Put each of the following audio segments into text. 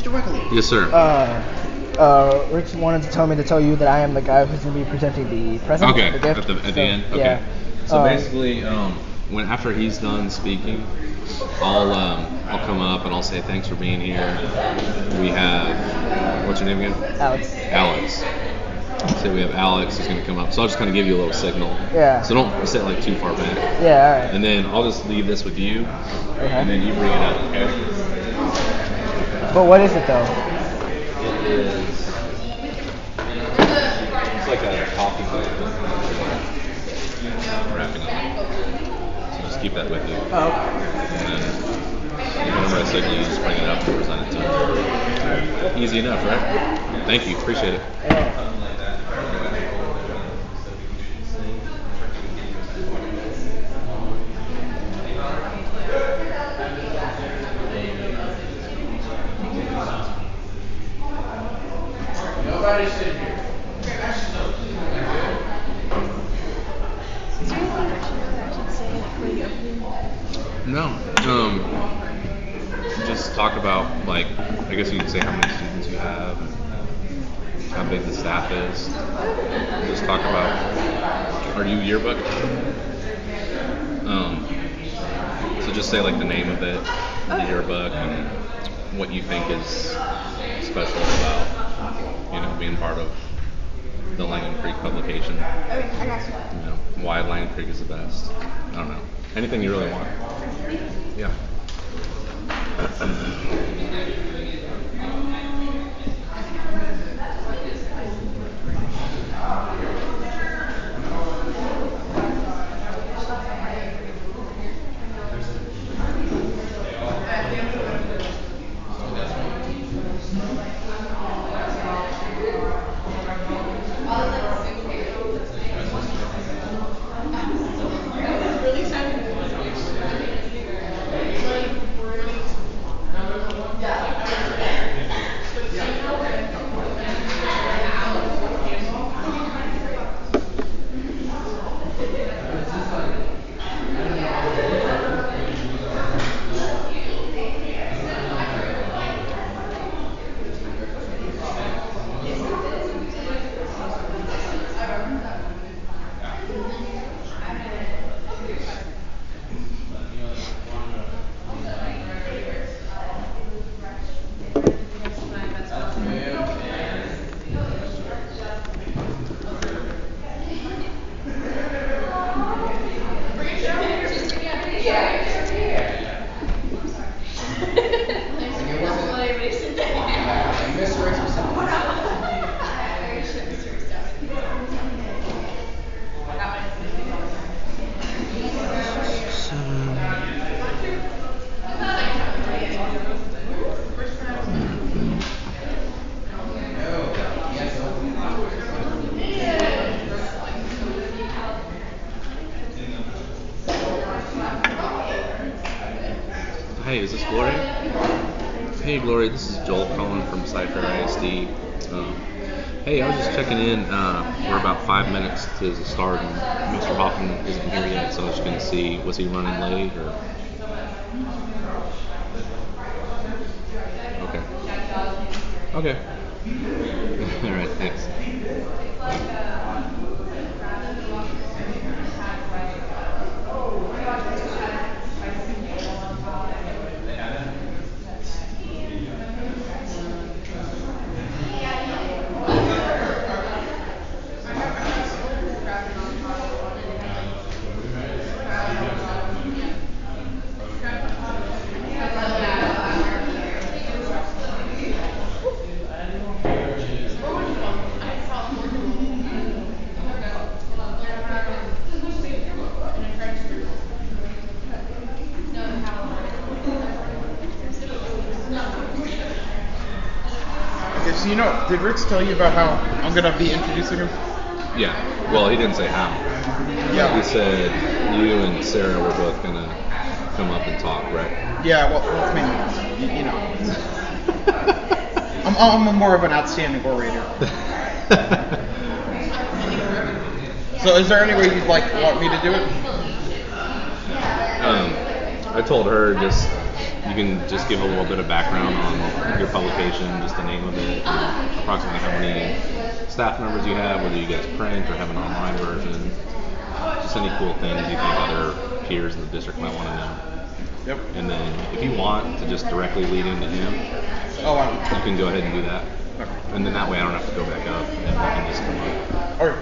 directly. Yes, sir. Rich wanted to tell me to tell you that I am the guy who's going to be presenting the present. Okay, the gift. at the end. Okay. Yeah. So basically, when after he's done speaking, I'll come up and I'll say thanks for being here. We have what's your name again? Alex. Alex. So we have Alex who's going to come up. So I'll just kind of give you a little signal. Yeah. So don't sit like too far back. Yeah. All right. And then I'll just leave this with you, Okay. and then you bring it up. Okay. But what is it though? It is. It's like a coffee cup. Wrapping up. So just keep that with you. Oh. And then whenever I signal you, just bring it up and present it to him. Easy enough, right? Thank you. Appreciate it. Yeah. Nobody's sitting here. Is there anything extra that I should say before the opening? No. Just talk about, like, I guess you could say how many students you have and how big the staff is. Just talk about, are you yearbook? So just say like the name of it, the yearbook, and what you think is special about, being part of the Langham Creek publication. Okay, I got you. Why Langham Creek is the best. I don't know. Anything you really want. Yeah. Hey, is this Glory? Hey, Glory, this is Joel calling from Cypher-ISD. Hey, I was just checking in. We're about 5 minutes to the start, and Mr. Hoffman isn't here yet, so I was just going to see, was he running late, or? Okay. All right, thanks. So did Rich tell you about how I'm going to be introducing him? Yeah. Well, he didn't say how. Yeah. He said you and Sarah were both going to come up and talk, right? Yeah, well, I mean, I'm more of an outstanding orator. So is there any way you'd want me to do it? I told her just you can just give a little bit of background on your publication, just the name of it, and approximately how many staff members you have, whether you guys print or have an online version, just any cool things you think other peers in the district might want to know. Yep. And then if you want to just directly lead into him, Oh, wow. you can go ahead and do that. Okay. And then that way I don't have to go back up and we can just come up. Or,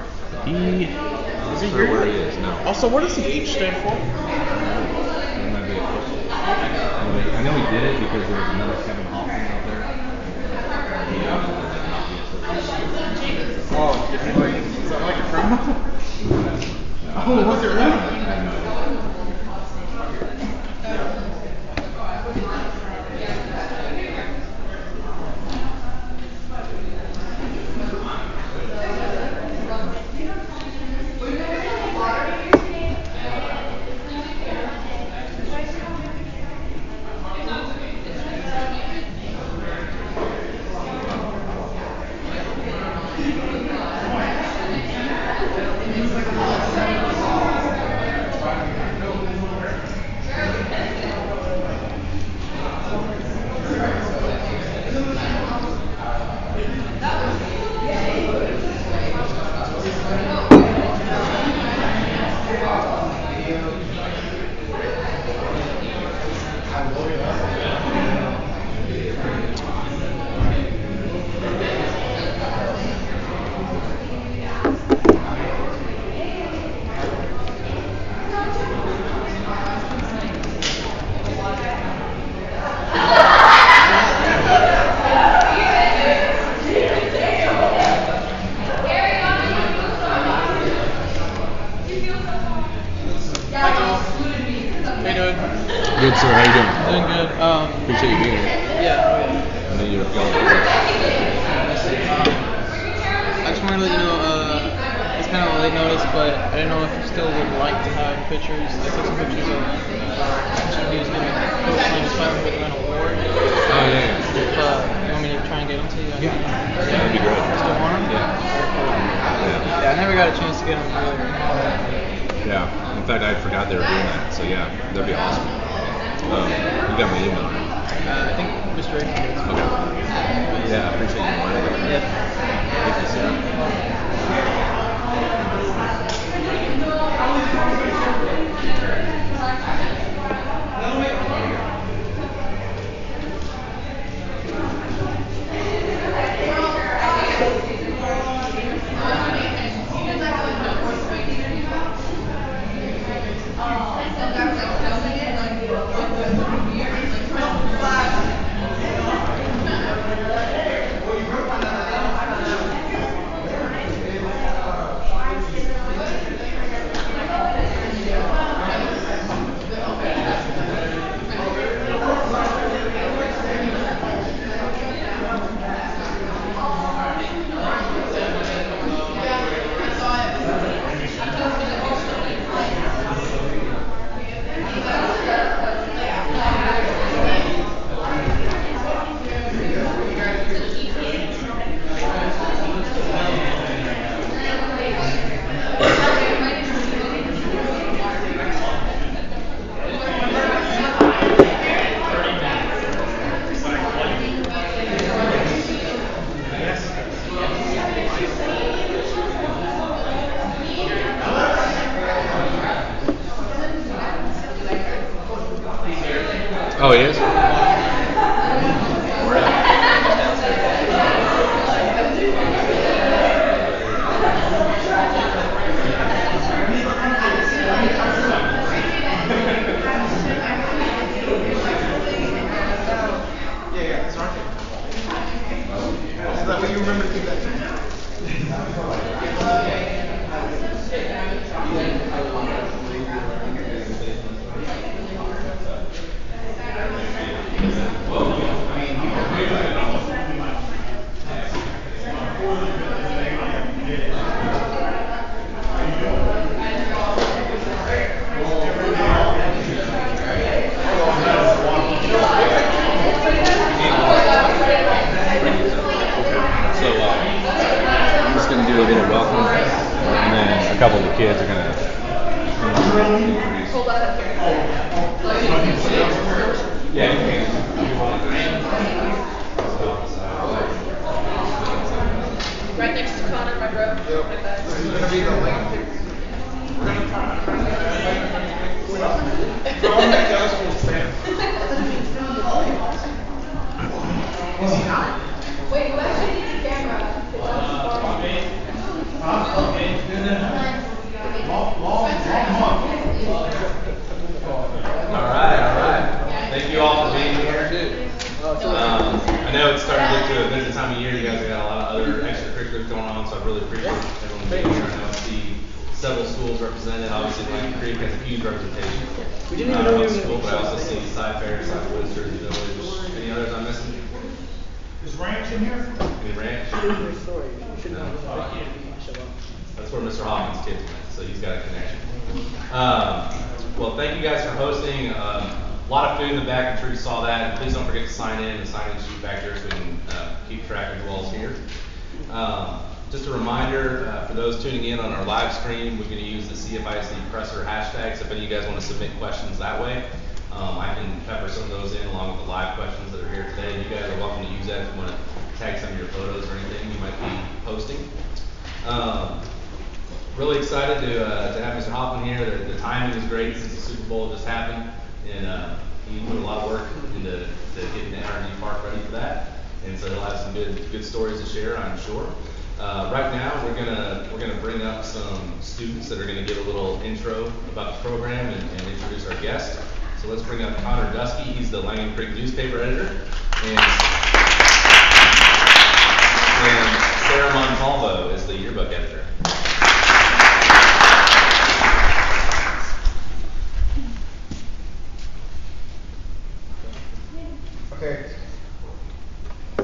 He, is not he sure here? where he is, no. Also, what does the H stand for? That might be a question. I know he did it because there was another Kevin Hoffman out there. Oh, is that like a criminal? Oh, was it really? I have no idea. Good, sir. How you doing? Doing good. Appreciate you being here. Yeah. I know you're y'all are I just wanted to let you know, it's kind of a late notice, but I didn't know if you still would like to have pictures. I took some pictures of he was giving Coach Langham with an award. Oh, yeah. You want me to try and get them to you? Yeah, that'd be great. Still want them? Yeah. Yeah, I never got a chance to get them earlier. Yeah. In fact, I forgot they were doing that. So yeah, that'd be awesome. You got my email, right? I think Mr. Ray. Okay. Yeah, I appreciate you reminding me. Yeah. Thank you, sir. Oh, he is? Yeah, it's right there. So that way you remember to keep that. Yeah, you can. Right next to Connor, my bro. This is gonna be the Langham Creek. Wait, who actually needs a camera? All right. Thank you all for being here. I know it's starting to get to a busy time of year. You guys have got a lot of other extracurriculars going on, so I really appreciate everyone being here. I know I see several schools represented. Obviously, Langham Creek has a huge representation. We didn't even know of you were school, gonna but I also see Cyfair, South Wooster, Village. Any others I'm missing? Is Ranch in here? Any ranch? No. That's where Mr. Hoffman's kids went, so he's got a connection. Well, thank you guys for hosting. A lot of food in the back, I'm sure you saw that. And please don't forget to sign in the sign-in sheet back there so we can keep track of who all's here. Just a reminder for those tuning in on our live stream, we're going to use the CFISD presser hashtag. So if any of you guys want to submit questions that way, I can pepper some of those in along with the live questions that are here today. You guys are welcome to use that if you want to tag some of your photos or anything you might be posting. Really excited to have Mr. Hoffman here. The timing is great since the Super Bowl just happened, and he put a lot of work into getting the NRG Park ready for that. And so he'll have some good stories to share, I'm sure. Right now, we're gonna bring up some students that are gonna give a little intro about the program and introduce our guest. So let's bring up Connor Dusky. He's the Langham Creek newspaper editor, and Sarah Montalvo is the yearbook editor. Okay.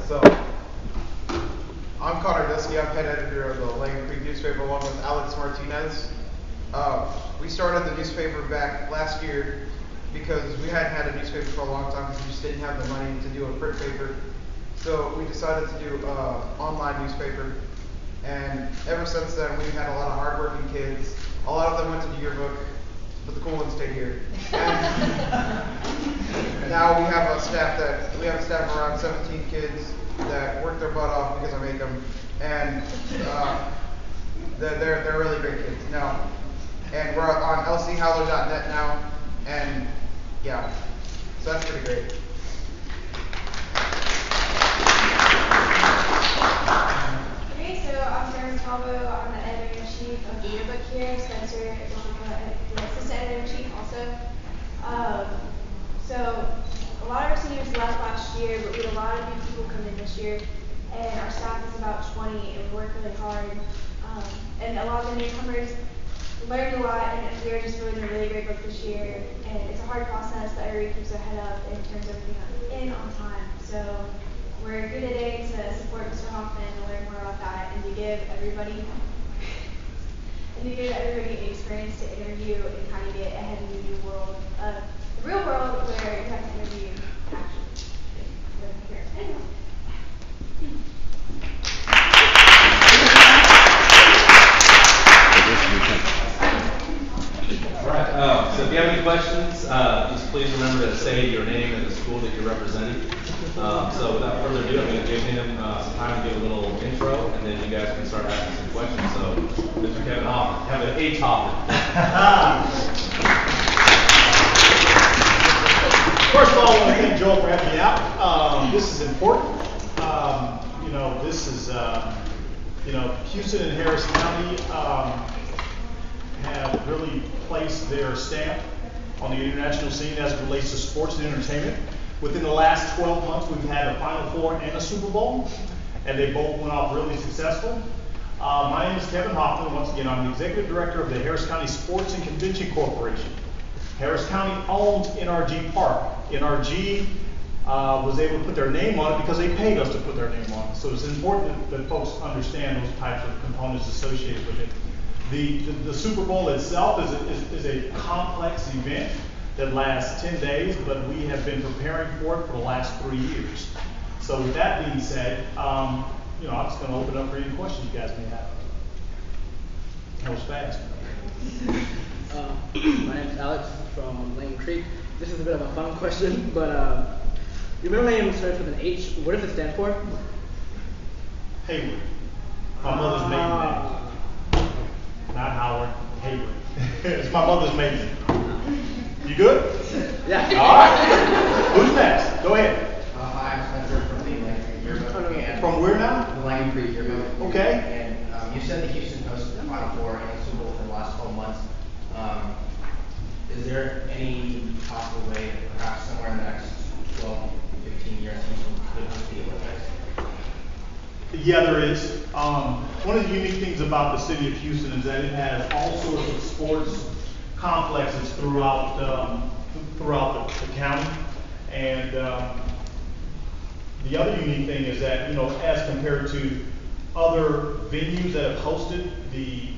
So, I'm Connor Dusky. I'm head editor of the Langham Creek newspaper along with Alex Martinez. We started the newspaper back last year because we hadn't had a newspaper for a long time because we just didn't have the money to do a print paper. So we decided to do an online newspaper. And ever since then, we've had a lot of hardworking kids. A lot of them went to the yearbook, but the cool ones stayed here. And now we have a staff of around 17 kids that work their butt off because I make them, and they're really great kids now. And we're on lchowler.net now, and yeah, so that's pretty great. Okay, so I'm Sarah Montalvo. I'm the editor-in-chief of the yearbook here. Spencer is the assistant editor-in-chief also. So a lot of our seniors left last year, but we had a lot of new people come in this year, and our staff is about 20, and we work really hard. And a lot of the newcomers learned a lot, and we are just doing a really great book this year. And it's a hard process, but everybody keeps their head up and turns everything in on time. So we're here today to support Mr. Hoffman and learn more about that, and to give everybody an experience to interview and kind of get ahead in the new world, the real world where you have to interview actually. Here. Anyway. Alright, so if you have any questions, just please remember to say your name and the school that you're representing. So without further ado, I'm going to give him some time to give a little intro, and then you guys can start asking some questions. So, Mr. Kevin Hoffman, Kevin H. Hoffman. First of all, I want to thank Joel for having me out. This is important. This is, Houston and Harris County have really placed their stamp on the international scene as it relates to sports and entertainment. Within the last 12 months, we've had a Final Four and a Super Bowl, and they both went off really successful. My name is Kevin Hoffman. Once again, I'm the executive director of the Harris County Sports and Convention Corporation. Harris County owns NRG Park. NRG was able to put their name on it because they paid us to put their name on it. So it's important that folks understand those types of components associated with it. The Super Bowl itself is a complex event that lasts 10 days, but we have been preparing for it for the last 3 years. So with that being said, I'm just going to open up for any questions you guys may have. That was fast. My name is Alex from Langham Creek. this is a bit of a fun question, but your middle name starts with an H. What does it stand for? Hayward. My mother's maiden name. Not Howard, Hayward. It's my mother's maiden name. You good? Yeah. All right. Who's next? Go ahead. Hi, I'm Spencer from the Langham Creek yearbook. And From where now? the Langham Creek yearbook. Okay. And you said the Houston hosted the Final Four and the Super Bowl for the last 12 months. Is there any possible way that perhaps somewhere in the next 12, 15 years Houston could host the Olympics? Yeah, there is. One of the unique things about the city of Houston is that it has all sorts of sports complexes throughout the county. And the other unique thing is that, you know, as compared to other venues that have hosted the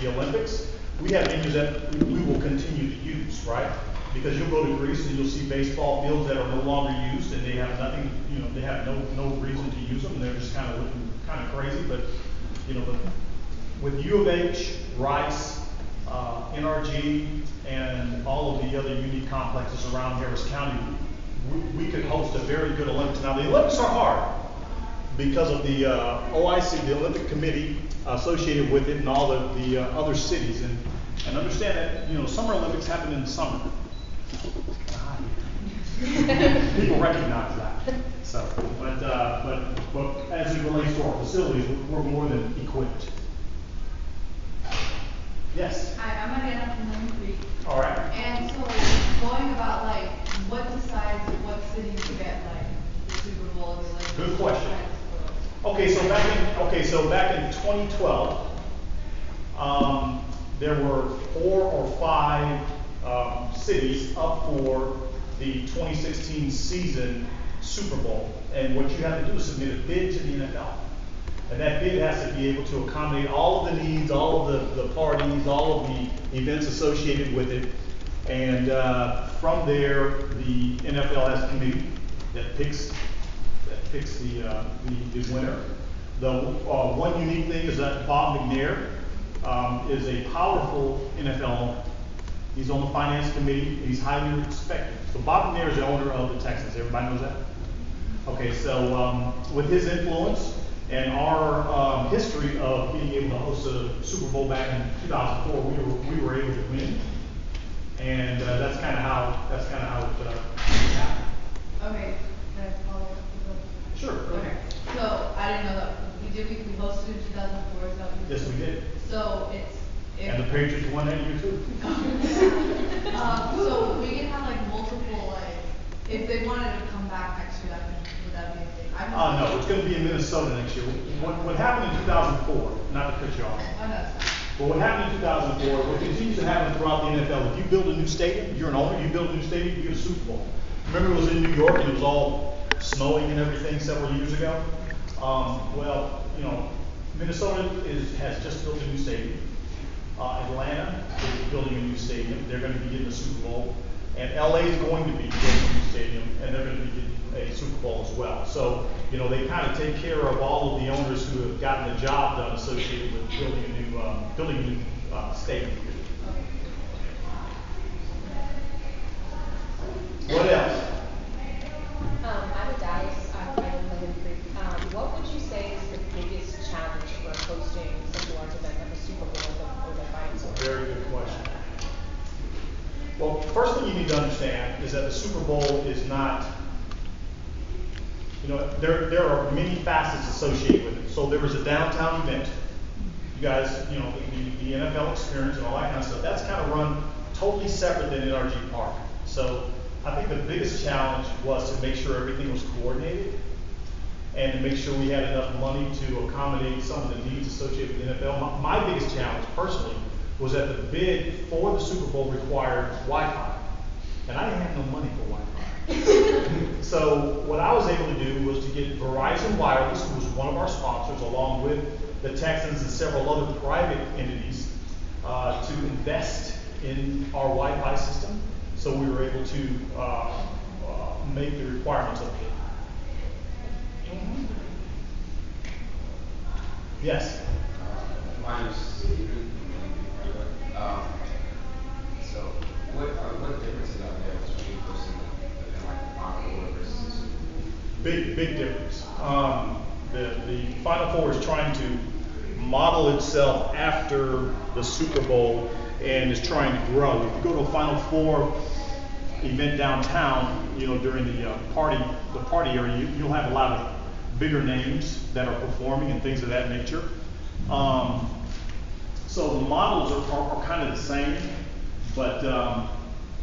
Olympics, we have venues that we will continue to use, right? Because you'll go to Greece and you'll see baseball fields that are no longer used and they have nothing, you know, they have no reason to use them. They're just kind of looking kind of crazy. But, you know, with U of H, Rice, NRG, and all of the other unique complexes around Harris County, we could host a very good Olympics. Now, the Olympics are hard because of the OIC, the Olympic Committee associated with it, and all the other cities. And understand that, you know, Summer Olympics happen in the summer. People recognize that. So, but as it relates to our facilities, we're more than equipped. Yes. Hi, I'm Mariana from Langham Creek. All right. And so going about like what decides what city to get like the Super Bowl or like Good question. So back in 2012, there were 4 or 5 cities up for the 2016 season Super Bowl, and what you have to do is submit a bid to the NFL. And that bid has to be able to accommodate all of the needs, all of the parties, all of the events associated with it. And from there, the NFL has a committee that picks the winner. The one unique thing is that Bob McNair is a powerful NFL owner. He's on the finance committee, and he's highly respected. So Bob McNair is the owner of the Texans. Everybody knows that? Okay, so with his influence and our history of being able to host a Super Bowl back in 2004, we were able to win, and that's kind of how it happened. Okay, can I follow up? Sure. Go Okay, ahead. so I didn't know that we hosted in 2004. Is that what you Yes, said? we did. So it's And the Patriots won that year too. so we can have like multiple like if they wanted to come back next year, would that be a thing? No, it's going to be in Minnesota next year. What happened in 2004? Not to cut you off. Oh no, it's fine. But what happened in 2004, what continues to happen throughout the NFL, if you build a new stadium, you're an owner, you build a new stadium, you get a Super Bowl. Remember it was in New York and it was all snowing and everything several years ago? Well, you know, Minnesota has just built a new stadium. Atlanta is building a new stadium. They're going to be getting a Super Bowl. And LA is going to be building a new stadium, and they're going to be getting a Super Bowl as well. So, you know, they kind of take care of all of the owners who have gotten the job done associated with building a new stadium. What else? I'm a Dallas. I'm in Langham Creek. What would you say is the biggest challenge for hosting such a large event like a Super Bowl or the Final Four? Very good question. Well, first thing you need to understand is that the Super Bowl is not, you know, there are many facets associated with it. So there was a downtown event. You guys, you know, the NFL experience and all that kind of stuff, that's kind of run totally separate than NRG Park. So I think the biggest challenge was to make sure everything was coordinated and to make sure we had enough money to accommodate some of the needs associated with the NFL. My biggest challenge personally was that the bid for the Super Bowl required Wi-Fi. And I didn't have no money for Wi-Fi. So what I was able to do was to get Verizon Wireless, who was one of our sponsors, along with the Texans and several other private entities, to invest in our Wi-Fi system. So we were able to make the requirements of it. Yes? My name is Stephen. So what differences are there between hosting big difference. The Final Four is trying to model itself after the Super Bowl and is trying to grow. If you go to a Final Four event downtown, during the party area, you'll have a lot of bigger names that are performing and things of that nature. So the models are kind of the same, but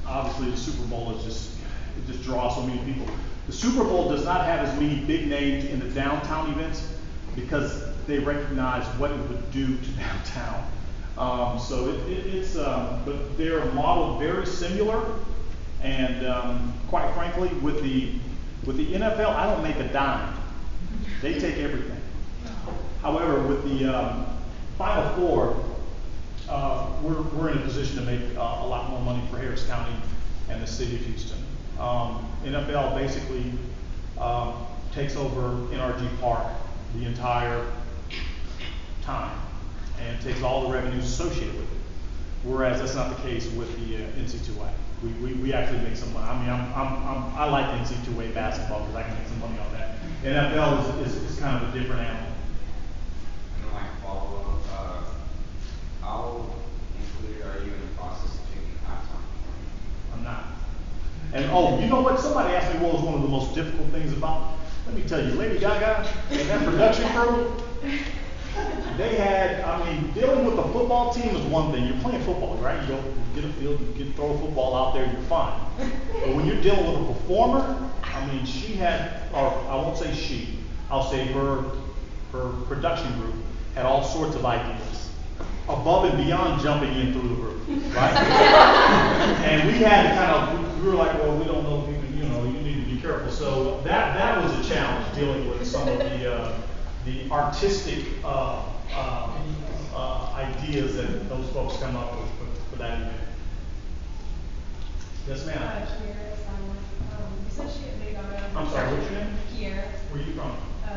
obviously the Super Bowl it just draws so many people. The Super Bowl does not have as many big names in the downtown events because they recognize what it would do to downtown. But they're modeled very similar, and quite frankly, with the NFL, I don't make a dime. They take everything. However, with the Final Four, we're in a position to make a lot more money for Harris County and the city of Houston. NFL basically takes over NRG Park the entire time and takes all the revenues associated with it. Whereas that's not the case with the NC2A. We actually make some money. I mean, I like NC2A basketball because I can make some money on that. NFL is kind of a different animal. And like follow up, how included are you in the process of taking halftime? I'm not. And you know what? Somebody asked me what was one of the most difficult things about. Let me tell you, Lady Gaga and that production crew. They had, dealing with the football team is one thing. You're playing football, right? You go get a field, you throw a football out there, you're fine. But when you're dealing with a performer, she had, or I won't say she, I'll say her production group had all sorts of ideas, above and beyond jumping in through the roof, right? And we had to we were like, well, we don't know if you can, you need to be careful. So that was a challenge dealing with some of the artistic ideas that those folks come up with for that event. Yes, ma'am. Kiera, you said she had big on it. I'm sorry, what's your name? Kiera. Where are you from?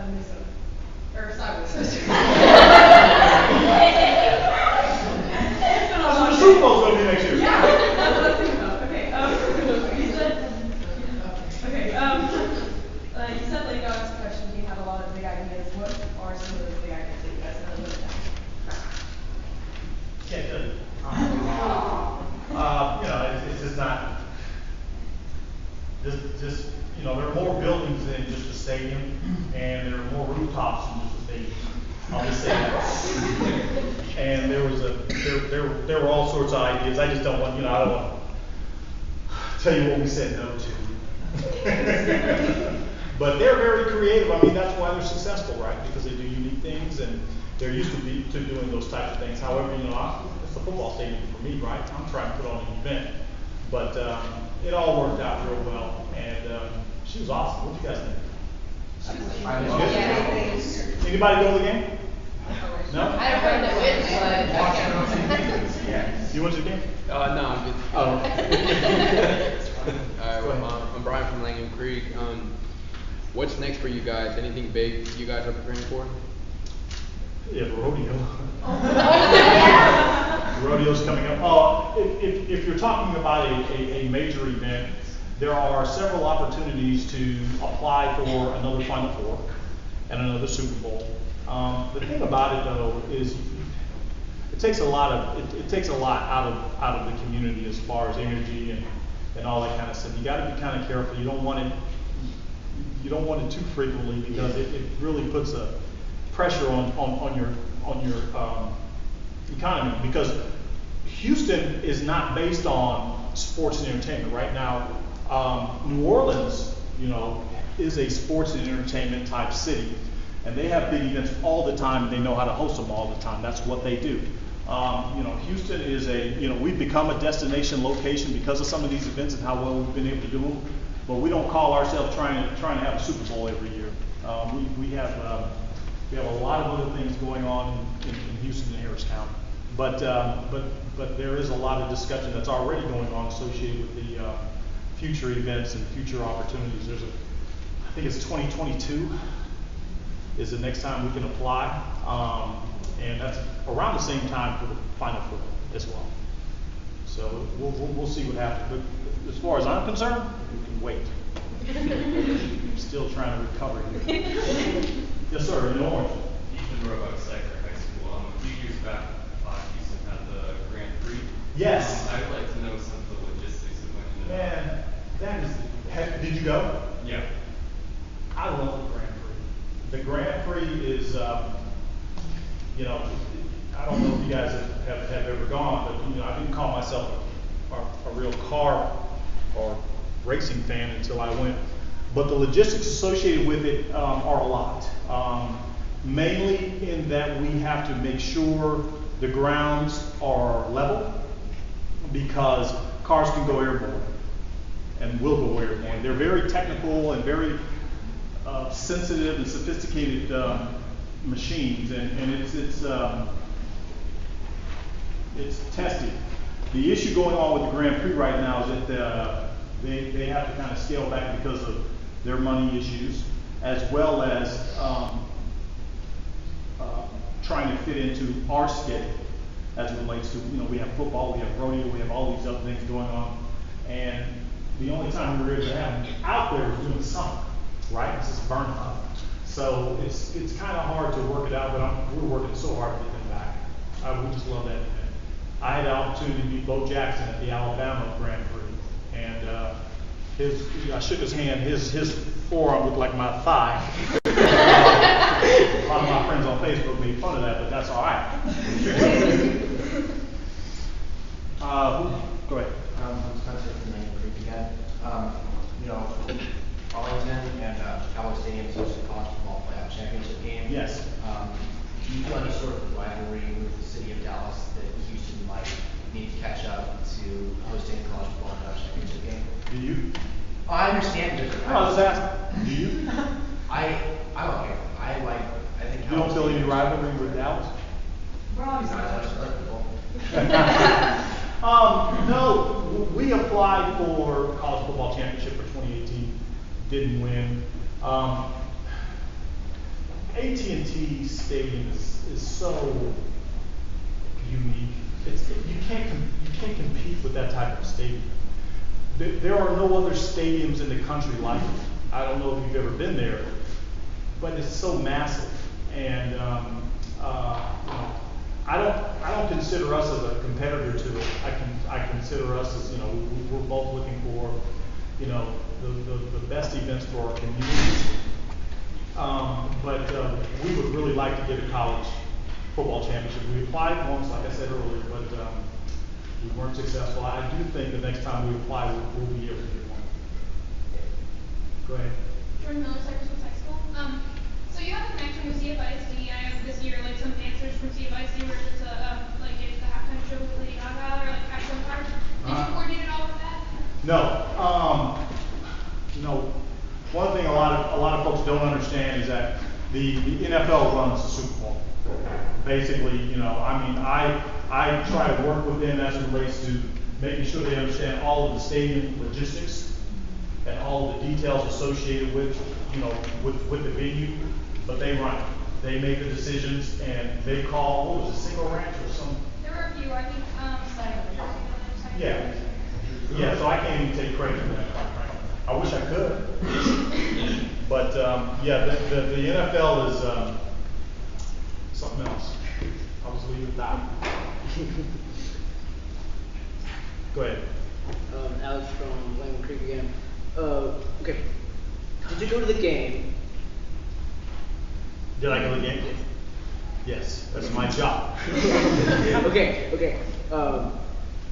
Minnesota. Or Cypress. So the Super Bowl's going to be next year. Yeah, that's what I was thinking about. Okay, you said like God's question, you have a lot of big ideas. What are some of those big ideas that you guys have lived down? Can't tell you. It's just not. Just there are more buildings than just a stadium, and there are more rooftops than just a stadium. I'll just say that. And there were all sorts of ideas. I just don't want I don't want to tell you what we said no to. But they're very creative. That's why they're successful, right? Because they do unique things, and they're used to doing those types of things. However, it's a football stadium for me, right? I'm trying to put on an event, but it all worked out real well, and she was awesome. What do you guys think? Anybody go to the game? No? I don't know it, but. You went to the game? No, I'm good. Oh. Alright, well, I'm Brian from Langham Creek. What's next for you guys? Anything big you guys are preparing for? Yeah, the rodeo. The rodeo's coming up. If you're talking about a major event, there are several opportunities to apply for another Final Four and another Super Bowl. The thing about it though is it takes a lot out of the community as far as energy and all that kind of stuff. You got to be kind of careful. You don't want it too frequently because it really puts a pressure on your economy, because Houston is not based on sports and entertainment right now. New Orleans, is a sports and entertainment type city, and they have big events all the time, and they know how to host them all the time. That's what they do. Houston is we've become a destination location because of some of these events and how well we've been able to do them. But we don't call ourselves trying to have a Super Bowl every year. We have a lot of other things going on in Houston and Harris County. But there is a lot of discussion that's already going on associated with the future events and future opportunities. I think it's 2022 is the next time we can apply, and that's around the same time for the Final Four as well. So we'll see what happens. But as far as I'm concerned, we can wait. I'm still trying to recover here. Yes, sir, in Orange. Ethan Roebuck, Cypher High School. A few years back, Houston had the Grand Prix. Yes. I'd like to know some of the logistics of when you Man, that is, did you go? Yeah. I love the Grand Prix. The Grand Prix is, you know, I don't know if you guys have ever gone, but you know, I didn't call myself a real car or racing fan until I went. But the logistics associated with it are a lot. Mainly in that we have to make sure the grounds are level, because cars can go airborne and will go airborne. They're very technical and very sensitive and sophisticated machines, and it's tested. The issue going on with the Grand Prix right now is that they have to kind of scale back because of their money issues, as well as trying to fit into our schedule as it relates to, you know, we have football, we have rodeo, we have all these other things going on, and the only time we were able to have them out there was during the summer, right? This is burnout. So it's kind of hard to work it out, but we're working so hard to get them back. We just love that event. I had the opportunity to meet Bo Jackson at the Alabama Grand Prix, and I shook his hand. His forearm looked like my thigh. A lot of my friends on Facebook made fun of that, but that's all right. Go ahead. I'm Spencer from Langham Creek again. You know, Arlington and Cowboy Stadium is hosting a college football playoff championship game. Yes. Do you feel any sort of rivalry with the city of Dallas that Houston might need to catch up to hosting a college football playoff championship game? Do you? I understand that. I was asking. Do you? I'm okay. I think. You don't feel any rivalry with Dallas? Well, not as much as other people. No, we applied for college football championship for 2018, didn't win. AT&T Stadium is so unique. You can't compete with that type of stadium. There are no other stadiums in the country like it. I don't know if you've ever been there, but it's so massive, and you know, I don't consider us as a competitor to it. I consider us as, you know, we're both looking for, you know, the best events for our communities. But we would really like to get a college football championship. We applied once, like I said earlier, but we weren't successful. I do think the next time we apply, we'll be able to get one. Go ahead. Jordan Miller, Cypress High School. So you have a connection with CFISD. I know this year, like some dancers from CFISD were able to like get to the halftime show with Lady Gaga or like have some part. Did you coordinate it all with that? No. You know, one thing a lot of folks don't understand is that the NFL runs the Super Bowl. Basically, you know, I mean, I try to work with them as it relates to making sure they understand all of the stadium logistics and all of the details associated with, you know, with the venue, but they run it. They make the decisions, and they call, what was it, Single Ranch or some? There were a few, I think, Yeah. Yeah, so I can't even take credit for that, quite frankly. I wish I could. But, yeah, the NFL is something else. I'll just leave it at that. Go ahead. Alex from Langham Creek again. Okay. Did you go to the game? Did I go to the game? Yes, that's my job. Okay.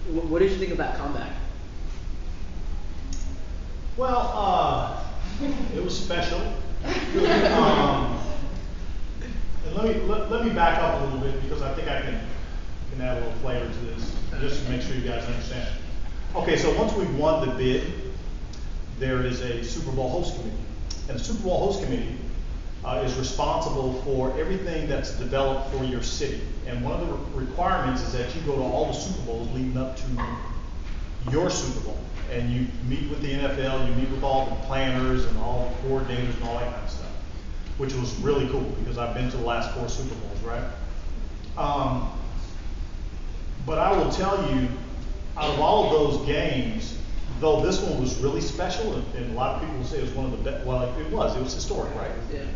What did you think of that comeback? Well, it was special. And let me back up a little bit, because I think I can add a little flavor to this, just to make sure you guys understand. Okay, so once we've won the bid, there is a Super Bowl host committee. And the Super Bowl host committee is responsible for everything that's developed for your city. And one of the requirements is that you go to all the Super Bowls leading up to your Super Bowl. And you meet with the NFL, you meet with all the planners and all the coordinators and all that kind of stuff, which was really cool, because I've been to the last 4 Super Bowls, right? But I will tell you, out of all of those games, though this one was really special, and a lot of people say it was one of the best, well, it was historic, right? Yeah.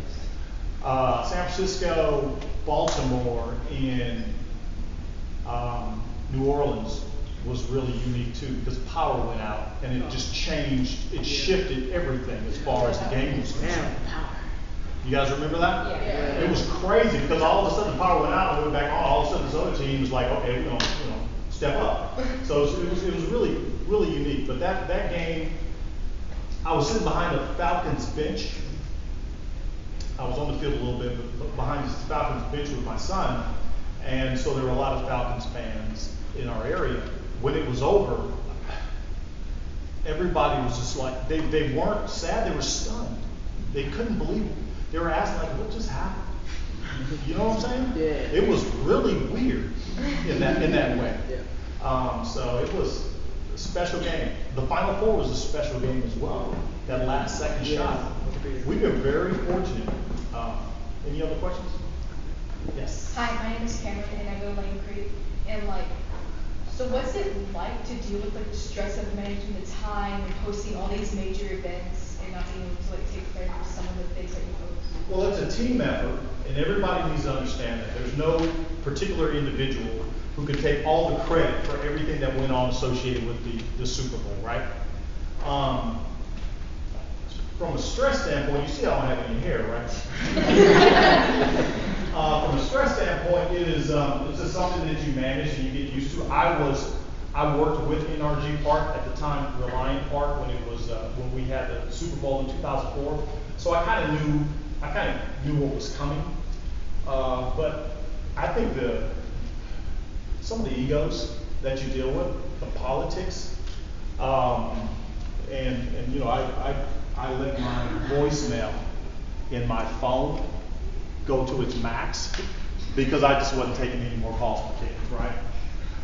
San Francisco, Baltimore, and New Orleans was really unique too, because power went out, and it just changed, it shifted everything as far as the game was concerned. You guys remember that? Yeah. It was crazy, because all of a sudden the power went out and we went back on, all of a sudden this other team was like, okay, we're gonna, step up. So it was really, really unique, but that game, I was sitting behind the Falcons bench. I was on the field a little bit, but behind the Falcons bench with my son, and so there were a lot of Falcons fans in our area. When it was over, everybody was just like, they weren't sad, they were stunned. They couldn't believe it. They were asking like, what just happened? You know what I'm saying? Yeah. It was really weird in that way. Yeah. So it was a special game. The Final Four was a special game as well. That last second shot. We've been very fortunate. Any other questions? Yes. Hi, my name is Cameron and I go to Langham Creek, and so what's it like to deal with the stress of managing the time and hosting all these major events and not being able to take credit for some of the things that you host? Well, it's a team effort, and everybody needs to understand that. There's no particular individual who can take all the credit for everything that went on associated with the Super Bowl, right? From a stress standpoint, you see I don't have any hair, right? From a stress standpoint, it's just something that you manage and you get used to. I worked with NRG Park at the time, Reliant Park, when we had the Super Bowl in 2004. So I kind of knew what was coming. But I think some of the egos that you deal with, the politics, and I let my voicemail in my phone go to its max because I just wasn't taking any more calls from kids, right?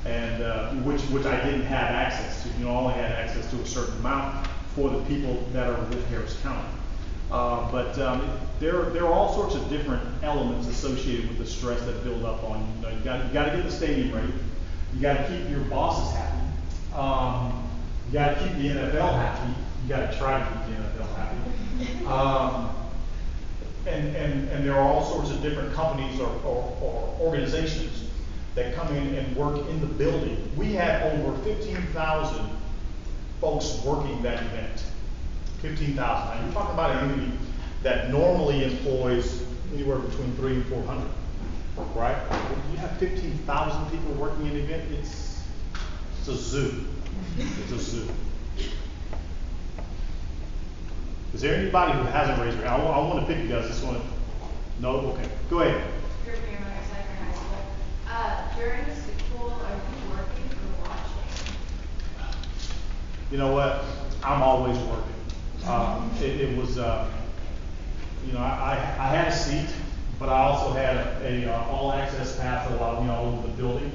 And which I didn't have access to. I only had access to a certain amount for the people that are with Harris County. But there are all sorts of different elements associated with the stress that build up on you. You got to get the stadium ready. You got to keep your bosses happy. You got to keep the NFL happy. You got to try to keep the NFL happy. And there are all sorts of different companies or organizations that come in and work in the building. We had over 15,000 folks working that event. 15,000. Now you're talking about an entity that normally employs anywhere between 300 and 400, right? When you have 15,000 people working in an event, it's a zoo. It's a zoo. Is there anybody who hasn't raised their hand? I want to pick you guys. No? Okay. Go ahead. You're from Cypress High School. During the school, are you working or watching? You know what? I'm always working. It was, I had a seat, but I also had a all access pass allowed me all over the building.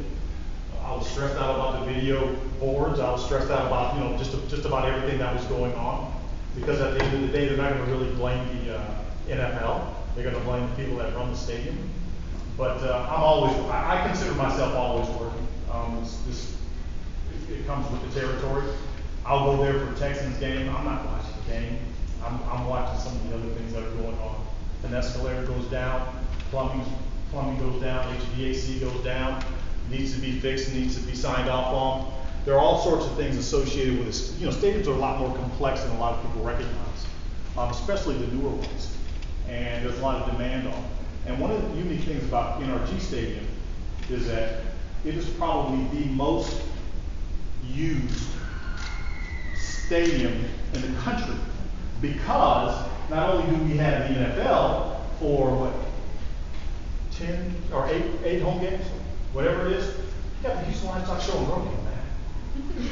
I was stressed out about the video boards. I was stressed out about, just about everything that was going on. Because at the end of the day, they're not going to really blame the NFL. They're going to blame the people that run the stadium. But I consider myself always working. It comes with the territory. I'll go there for Texans game. I'm not watching the game. I'm watching some of the other things that are going on. An escalator goes down, plumbing goes down, HVAC goes down, needs to be fixed, needs to be signed off on. There are all sorts of things associated with this. Stadiums are a lot more complex than a lot of people recognize, especially the newer ones. And there's a lot of demand on them. And one of the unique things about NRG Stadium is that it is probably the most used stadium in the country, because not only do we have the NFL for 10 or 8 home games, whatever it is, you got the Houston Livestock Show and Rodeo, man.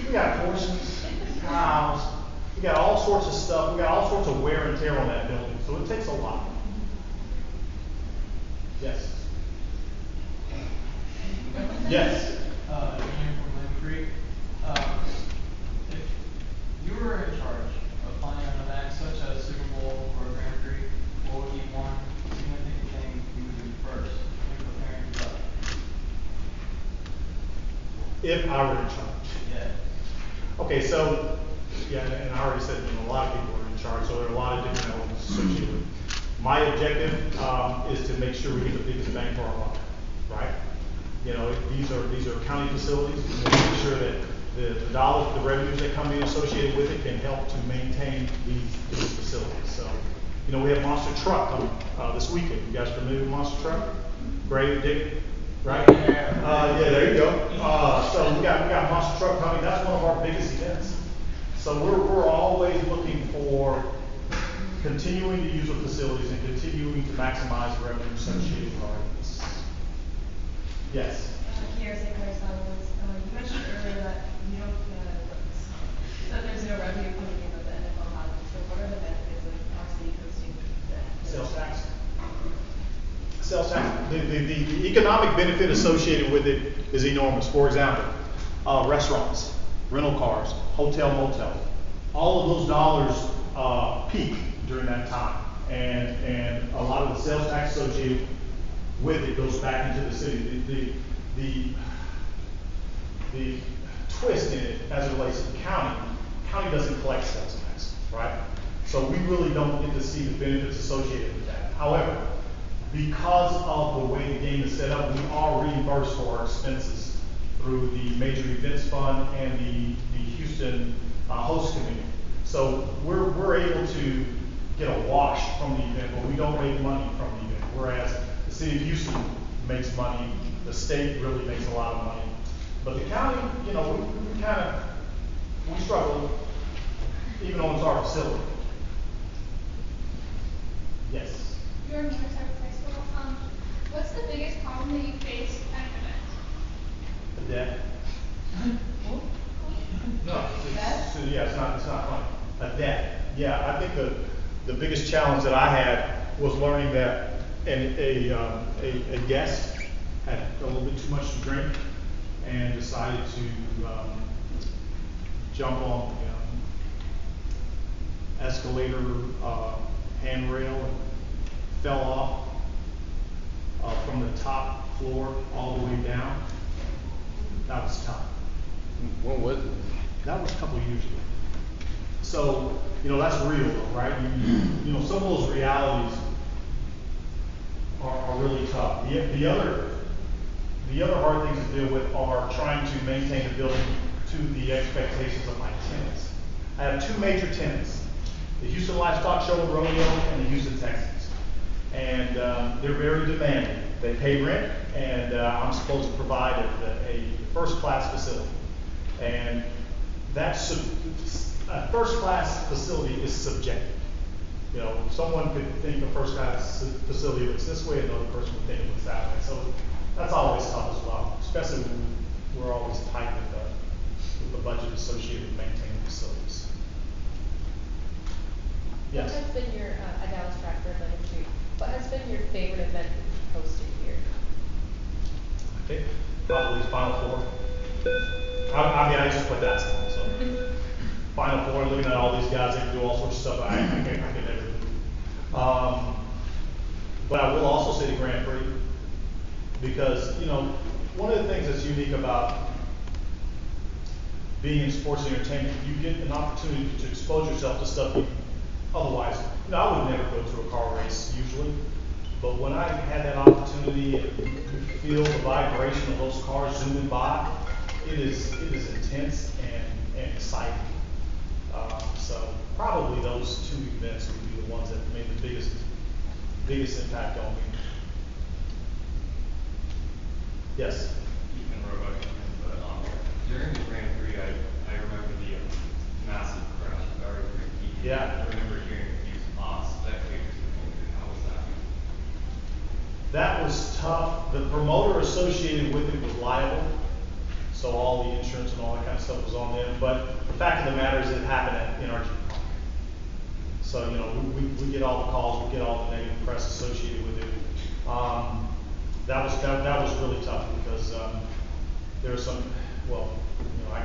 We got horses, cows, we got all sorts of stuff, we got all sorts of wear and tear on that building, so it takes a lot. Yes. Yes. Ian from Langham Creek. If you were in charge of planning an event such as Super Bowl or Grand Prix, what would be one significant thing you would do first in preparing for that? If I were in charge. Yeah. Okay, so yeah, and I already said, a lot of people are in charge, so there are a lot of different elements associated with it. My objective, is to make sure we get the biggest bang for our buck, right? These are county facilities, we want to make sure that the dollars, the revenues that come in associated with it can help to maintain these facilities. So, we have Monster Truck coming, this weekend. You guys familiar with Monster Truck? Great, Dick, right? Yeah, there you go. So we got Monster Truck coming. That's one of our biggest events. So we're always looking for continuing to use the facilities and continuing to maximize the revenue associated with our events. Yes. You mentioned earlier that you don't, that there's no revenue coming in that the NFL has. So what are the benefits of our city hosting the Sales tax. Sales tax. The economic benefit associated with it is enormous. For example, restaurants, rental cars, hotel, motel. All of those dollars peak during that time, and a lot of the sales tax associated with it goes back into the city. The twist in it as it relates to the county doesn't collect sales tax, right? So we really don't get to see the benefits associated with that. However, because of the way the game is set up, we are reimbursed for our expenses through the Major Events Fund and the Houston host committee. So we're able to get a wash from the event, but we don't make money from the event. Whereas the city of Houston makes money, the state really makes a lot of money. But the county, we struggle, even though it's our facility. Yes. You're in Cypress High School. What's the biggest problem that you face at an event? The debt. No, it's not funny. A debt. Yeah, I think the biggest challenge that I had was learning that a guest had a little bit too much to drink and decided to jump on the escalator handrail and fell off from the top floor all the way down. That was tough. When was it? That was a couple of years ago. So, that's real though, right? Some of those realities are really tough. The other hard things to deal with are trying to maintain the building to the expectations of my tenants. I have two major tenants, the Houston Livestock Show and Rodeo and the Houston Texans. And they're very demanding. They pay rent, and I'm supposed to provide a first-class facility. And that's a first-class facility is subjective. Someone could think a first-class facility looks this way, another person would think it looks that way. So that's always tough as well, especially when we're always tight with the budget associated with maintaining facilities. Yes. What has been your, Dallas Stratford, Langham Creek, what has been your favorite event that you've hosted here? Okay, probably Final Four. I just put that stuff, so. Final Four, looking at all these guys, they can do all sorts of stuff I can never do. But I will also say the Grand Prix, because, one of the things that's unique about being in sports and entertainment, you get an opportunity to expose yourself to stuff you otherwise, I would never go to a car race usually, but when I had that opportunity and feel the vibration of those cars zooming by, it is intense and exciting. So probably those two events would be the ones that made the biggest impact on me. Yes. During the Grand Prix, I remember the massive crash with our Grand Prix. Yeah. I remember hearing a few spots that kicked. How was that? That was tough. The promoter associated with it was liable, so all the insurance and all that kind of stuff was on them. But the fact of the matter is, it happened at NRG. So we get all the calls, we get all the negative press associated with it. That was really tough because there are some. Well, I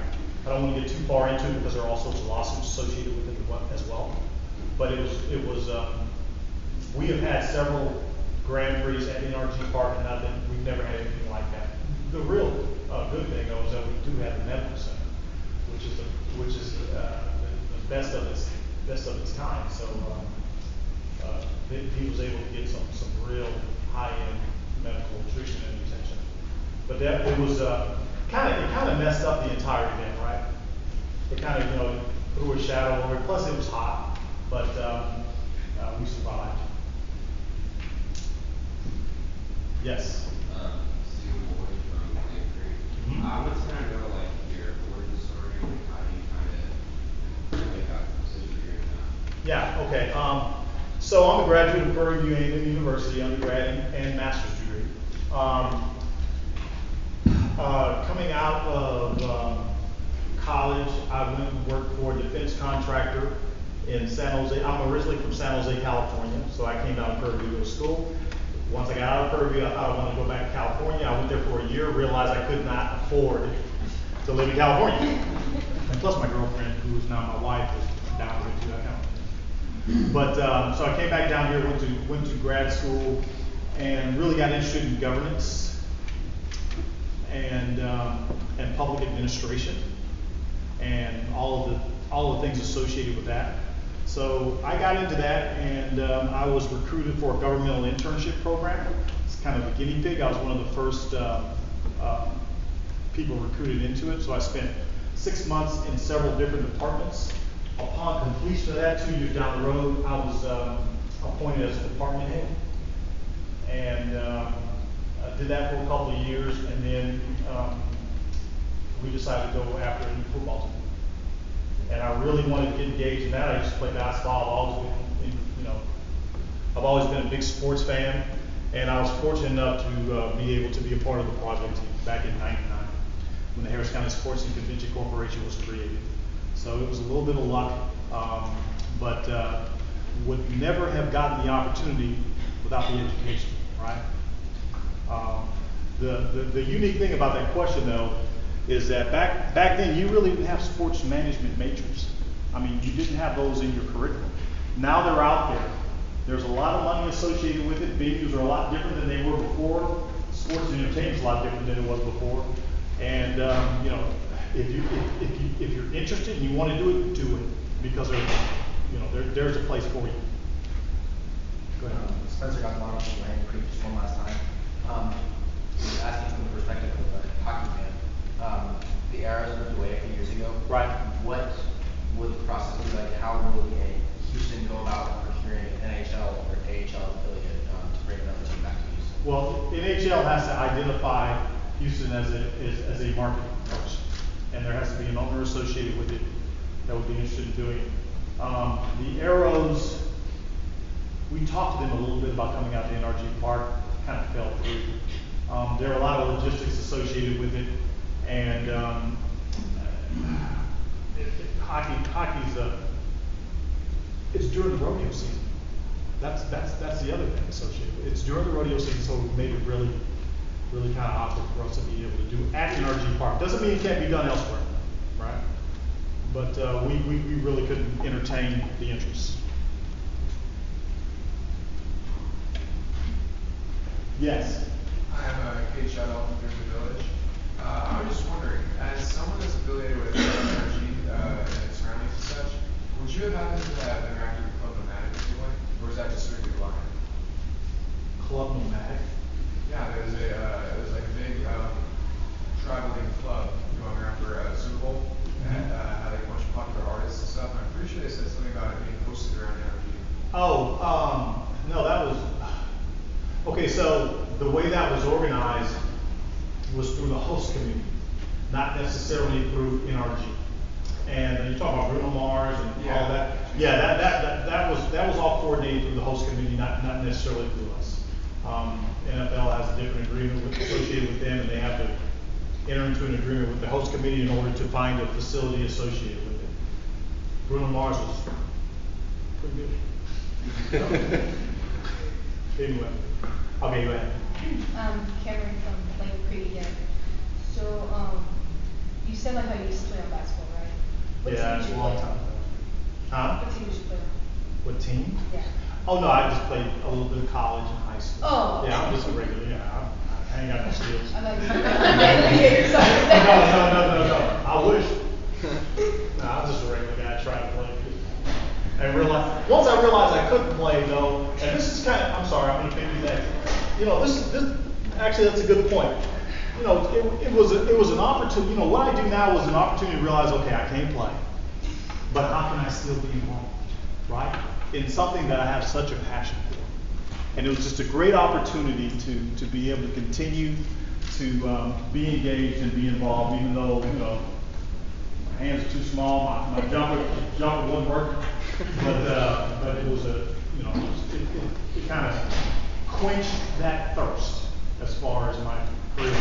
don't want to get too far into it because there are all sorts of lawsuits associated with it as well. But it was. We have had several Grand Prix at NRG Park, and we've never had anything like that. The real good thing though is that we do have the medical center, which is the best of its kind. So he was able to get some real high-end medical treatment and attention. But that it was kind of messed up the entire event, right? It kind of threw a shadow over it. Plus it was hot, but we survived. Yes. Steve Boyd from Langham Creek. I would kind of know like your origin story and how you kind of got to the position you're in now. Yeah. Okay. So I'm a graduate of Prairie View A&M University, undergrad and master's degree. Coming out of college, I went and worked for a defense contractor in San Jose. I'm originally from San Jose, California, so I came down to Prairie View to go to school. Once I got out of Prairie View, I thought I wanted to go back to California. I went there for a year, realized I could not afford to live in California. And plus my girlfriend, who is now my wife, was down with me too. But so I came back down here, went to grad school, and really got interested in governance and public administration and all of the things associated with that. So I got into that, and I was recruited for a governmental internship program. It's kind of a guinea pig. I was one of the first people recruited into it. So I spent 6 months in several different departments. Upon completion of that, 2 years down the road, I was appointed as department head, and I did that for a couple of years, and then we decided to go after a new football team. And I really wanted to get engaged in that. I used to play basketball. I've always been a big sports fan, and I was fortunate enough to be able to be a part of the project team back in '99 when the Harris County Sports and Convention Corporation was created. So it was a little bit of luck, but would never have gotten the opportunity without the education, right? The unique thing about that question, though, is that back then you really didn't have sports management majors. I mean, you didn't have those in your curriculum. Now they're out there. There's a lot of money associated with it. Venues are a lot different than they were before. Sports and entertainment is a lot different than it was before. And if you're interested and you want to do it because there's a place for you. Go ahead. Spencer got the from Langham Creek just one last time. Asking from the perspective of a hockey fan. The Arrows moved away a few years ago. Right. What would the process be like? How would Houston go about procuring an NHL or AHL affiliate to bring another team back to Houston? Well, NHL has to identify Houston as a market first, and there has to be an owner associated with it that would be interested in doing it. The Arrows, we talked to them a little bit about coming out to NRG Park, kind of fell through. There are a lot of logistics associated with it, and hockey's it's during the rodeo season. That's the other thing associated with it. It's during the rodeo season, so it made it really kind of awkward for us to be able to do it at NRG Park. Doesn't mean it can't be done elsewhere, right? But we really couldn't entertain the interest. Yes. I'm Kate Shuttle from Jersey Village. I was just wondering, as someone that's affiliated with energy and its surroundings and such, would you have happened to have interacted with Club Nomadic in any way, or is that just strictly blind? Club Nomadic? Yeah, it was like a big traveling club going around for Super Bowl, and had like a bunch of popular artists and stuff. And I'm pretty sure they said something about it being hosted around energy. Oh, no, that was. Okay, so the way that was organized was through the host committee, not necessarily through NRG. And you're talking about Bruno Mars and all that. Yeah, that was all coordinated through the host committee, not necessarily through us. NFL has a different agreement associated with them, and they have to enter into an agreement with the host committee in order to find a facility associated with it. Bruno Mars was pretty good. Anyway. Okay, go ahead. Cameron from Langham Creek again. So, you said like how you used to play on basketball, right? What Yeah, team it's did a you long play time on? ago. Huh? What team did you play on? What team? Yeah. Oh no, I just played a little bit of college and high school. Oh. Yeah, I'm just a regular. Yeah, I ain't got no skills. I thought you were No. I wish. No, I'm just a regular guy trying to play. And once I realized I couldn't play though, and this is kind of, I'm sorry, I'm going to do that. You know, actually that's a good point. You know, it was an opportunity. You know, what I do now was an opportunity to realize, okay, I can't play, but how can I still be involved, right? In something that I have such a passion for. And it was just a great opportunity to be able to continue to be engaged and be involved, even though, you know, my hands are too small, my jumper wasn't working, but it was it kind of quenched that thirst as far as my career.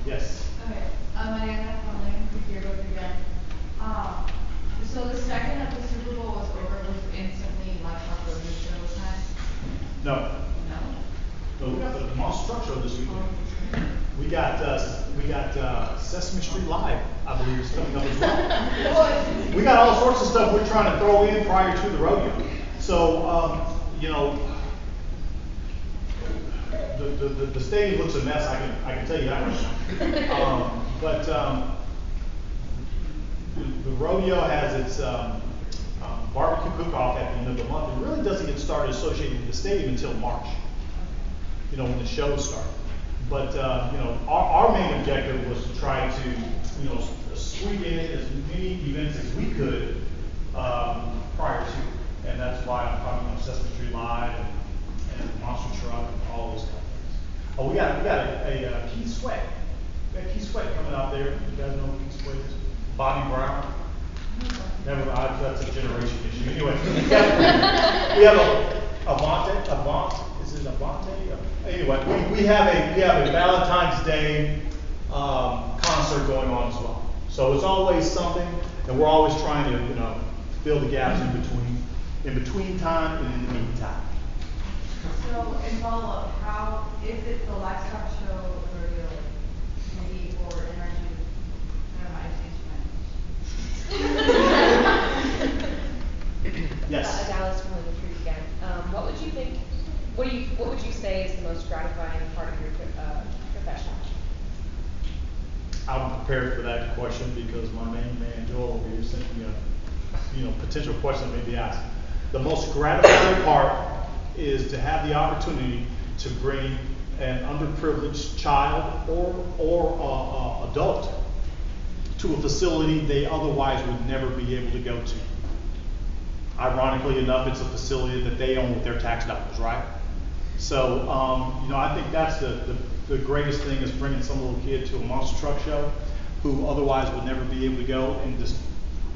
Yes. Okay, Mariana from Langham Creek Yearbook again. So the second that the Super Bowl was over, was instantly like a rodeo show time? No. No, we got the monster truck show this weekend. We got Sesame Street Live, I believe, is coming up as well. We got all sorts of stuff we're trying to throw in prior to the rodeo. So, you know, the stadium looks a mess. I can tell you that right now. But the rodeo has its barbecue cook-off at the end of the month. It really doesn't get started associated with the stadium until March. You know, when the shows start. But you know, our main objective was to try to, you know, sweep in as many events as we could prior to, and that's why I'm talking about Sesame Street Live and Monster Truck and all those kind of things. Oh, we got a Keith Sweat. We got Keith Sweat coming out there. You guys know who Keith Sweat is? Bobby Brown. Never mind, that's a generation issue. Anyway, we have Avant. Is it Avante? Anyway, we have a Valentine's Day concert going on as well. So it's always something, and we're always trying to, you know, fill the gaps in between time and in the meantime. So in follow-up, how is it the livestock show rodeo maybe or energy? Yes. Dallas from Langham Creek again. What would you say is the most gratifying part of your profession? I'm prepared for that question because my main man Joel over here sent me a potential question that may be asked. The most gratifying part is to have the opportunity to bring an underprivileged child or adult to a facility they otherwise would never be able to go to. Ironically enough, it's a facility that they own with their tax dollars, right? So, you know, I think that's the greatest thing is bringing some little kid to a monster truck show who otherwise would never be able to go and just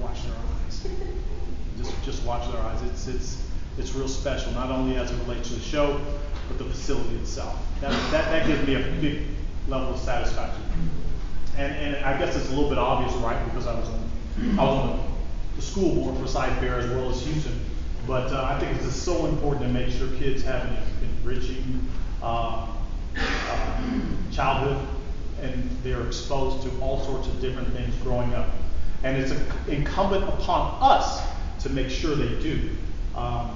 watch their eyes. just watch their eyes. It's real special, not only as it relates to the show, but the facility itself. That gives me a big level of satisfaction. And I guess it's a little bit obvious, right? Because I was on the school board for Side Fair as well as Houston. But I think it's just so important to make sure kids have an enriching childhood and they're exposed to all sorts of different things growing up. And it's incumbent upon us to make sure they do.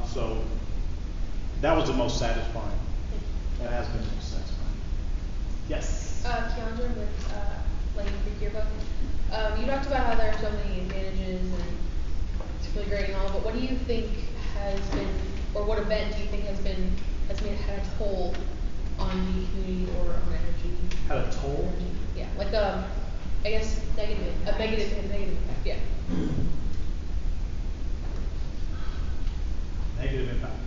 So that was the most satisfying. That has been the most satisfying. Yes? Keandra with Langham Creek Yearbook. You talked about how there are so many advantages and it's really great and all, but what do you think has been, or what event do you think has had a toll on the community or on energy? Had a toll? Yeah, like I guess negative impact, yeah. Negative impact.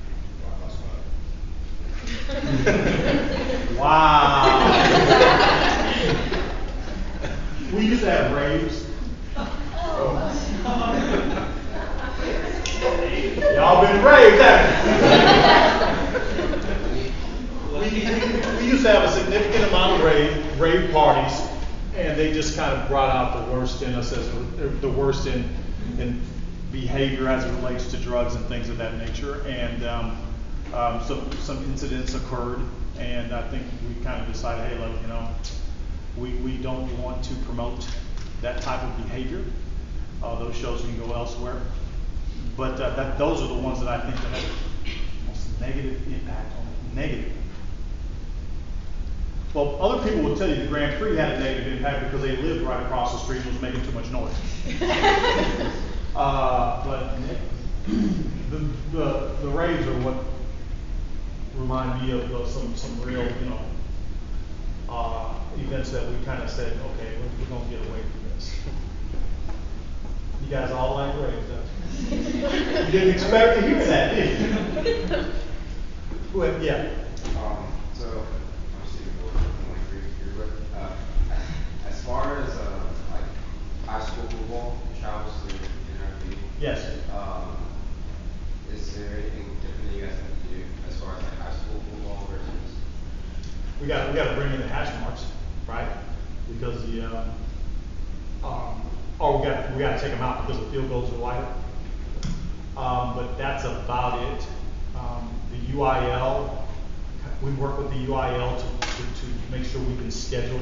Wow. We used to have raves. Y'all been raved, haven't you? We used to have a significant amount of rave parties, and they just kind of brought out the worst in us, the worst in behavior as it relates to drugs and things of that nature. And some incidents occurred, and I think we kind of decided, hey, look, you know, we don't want to promote that type of behavior. Those shows can go elsewhere. But those are the ones that I think that have the most negative impact on it. Negative. Well, other people will tell you the Grand Prix had a negative impact because they lived right across the street and was making too much noise. But the Rays are what remind me of some real, events that we kind of said, okay, we're gonna get away from this. You guys all like Rays, don't you? You didn't expect to hear that, did you? Go ahead, yeah. So, I'm Stephen Gordon from Langham Creek here, as far as, like, high school football travels to NRP. Yes. Is there anything different that you guys have to do as far as like high school football versus? We got to bring in the hash marks, right? Because we got to take them out because the field goals are wider. But that's about it. The UIL, we work with the UIL to make sure we can schedule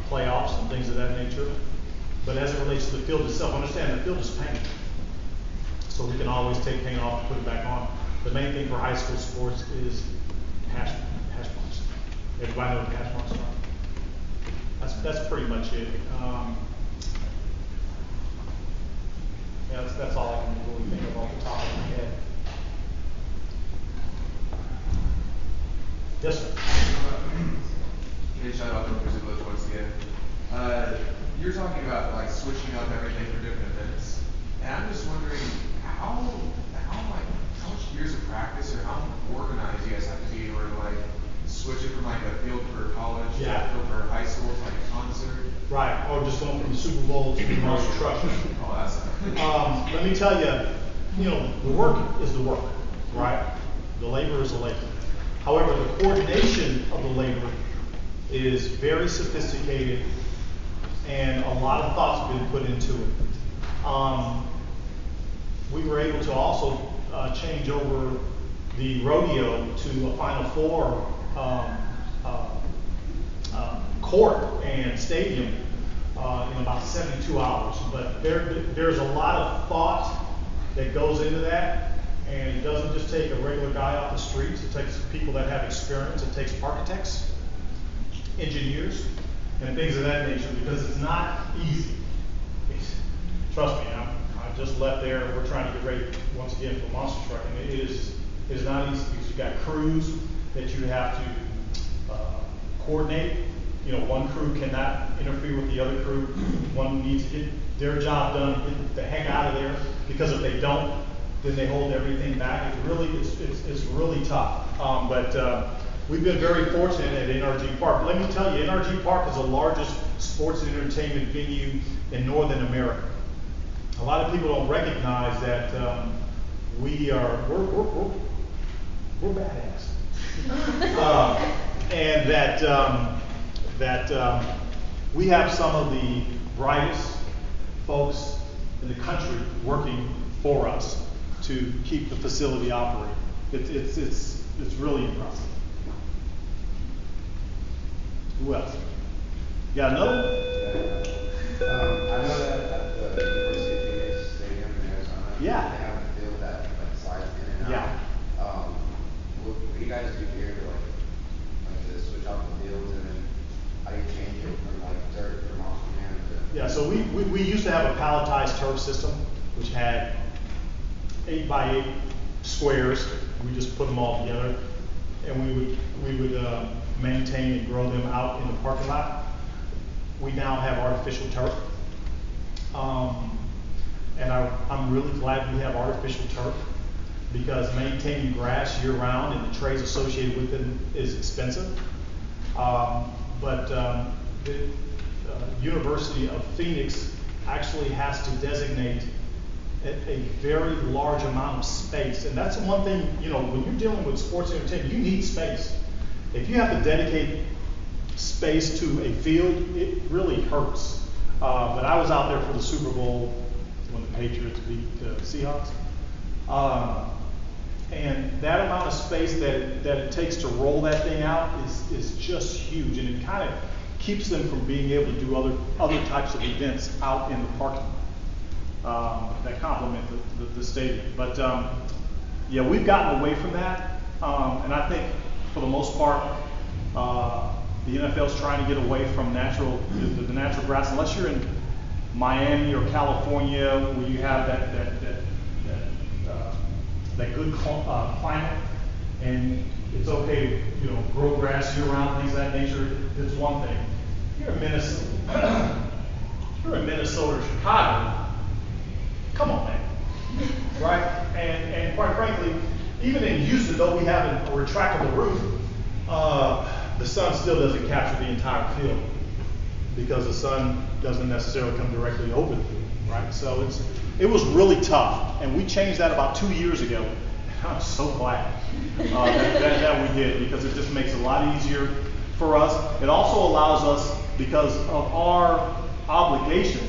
playoffs and things of that nature. But as it relates to the field itself, understand the field is paint. So we can always take paint off and put it back on. The main thing for high school sports is hash marks. Everybody knows what hash marks are. That's pretty much it. Yeah, that's all I can really think of off the top of my head. Yes, sir. Hey, shout out to Mr. Village once again. You're talking about like switching up everything for different events, and I'm just wondering how much years of practice or how organized you guys have to be in order to like switch it from like a field for college to a field for high school to like a concert. Right, or just going from the Super Bowl to the commercial truck. Oh, that's. Let me tell you, the work is the work, right? The labor is the labor. However, the coordination of the labor is very sophisticated, and a lot of thought's been put into it. We were able to also change over the rodeo to a Final Four court and stadium in about 72 hours. But there's a lot of thought that goes into that, and it doesn't just take a regular guy off the streets. It takes people that have experience. It takes architects, engineers, and things of that nature, because it's not easy. Trust me, I just left there. We're trying to get ready once again for monster truck, and it is not easy because you've got crews that you have to coordinate. One crew cannot interfere with the other crew. One needs to get their job done, get the heck out of there, because if they don't, then they hold everything back. It's really tough. But we've been very fortunate at NRG Park. Let me tell you, NRG Park is the largest sports and entertainment venue in Northern America. A lot of people don't recognize that we're badass, and that we have some of the brightest folks in the country working for us to keep the facility operating. It's really impressive. Who else? You got another one? I know that at the University of Phoenix Stadium in Arizona, they have a field that like slides in and out. What do you guys do here to to switch out the fields, and then how do you change it from like dirt or moss man to? Yeah, so we used to have a palletized turf system, which had 8x8 squares. We just put them all together, and we would maintain and grow them out in the parking lot. We now have artificial turf, and I'm really glad we have artificial turf, because maintaining grass year round and the trays associated with it is expensive. But the University of Phoenix actually has to designate a very large amount of space, and that's the one thing, when you're dealing with sports entertainment, you need space. If you have to dedicate space to a field, it really hurts. But I was out there for the Super Bowl when the Patriots beat the Seahawks. And that amount of space that it takes to roll that thing out is just huge, and it kind of keeps them from being able to do other types of events out in the parking lot that complement the stadium. But yeah, we've gotten away from that, and I think for the most part, the NFL's trying to get away from the natural grass, unless you're in Miami or California, where you have that that good climate, and it's okay to, grow grass year round, things of that nature. It's one thing. You're in Minnesota or Chicago. Come on, man. Right? And quite frankly, even in Houston, though we have a retractable roof, the sun still doesn't capture the entire field because the sun doesn't necessarily come directly over the field, right? So it was really tough, and we changed that about 2 years ago. I'm so glad that we did, because it just makes it a lot easier for us. It also allows us, because of our obligation,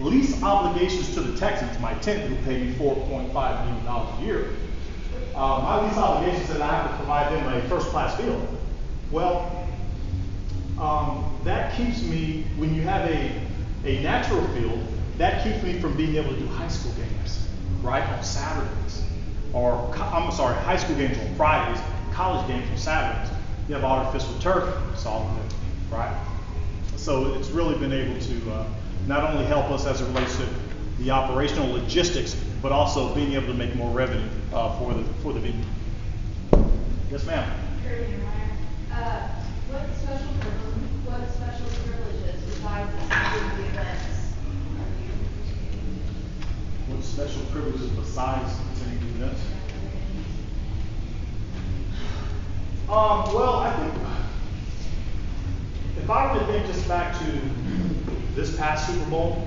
lease obligations to the Texans, my tenant who paid me $4.5 million a year. My lease obligation said I have to provide them a first-class field. Well, that keeps me, when you have a natural field, that keeps me from being able to do high school games, right, on Saturdays. Or, high school games on Fridays, college games on Saturdays. You have artificial turf, it's all good, right? So it's really been able to not only help us as it relates to the operational logistics, but also being able to make more revenue for the venue. Yes, ma'am. What special privileges besides attending the events? What special privileges besides attending the events? Well, I think if I were to think just back to this past Super Bowl,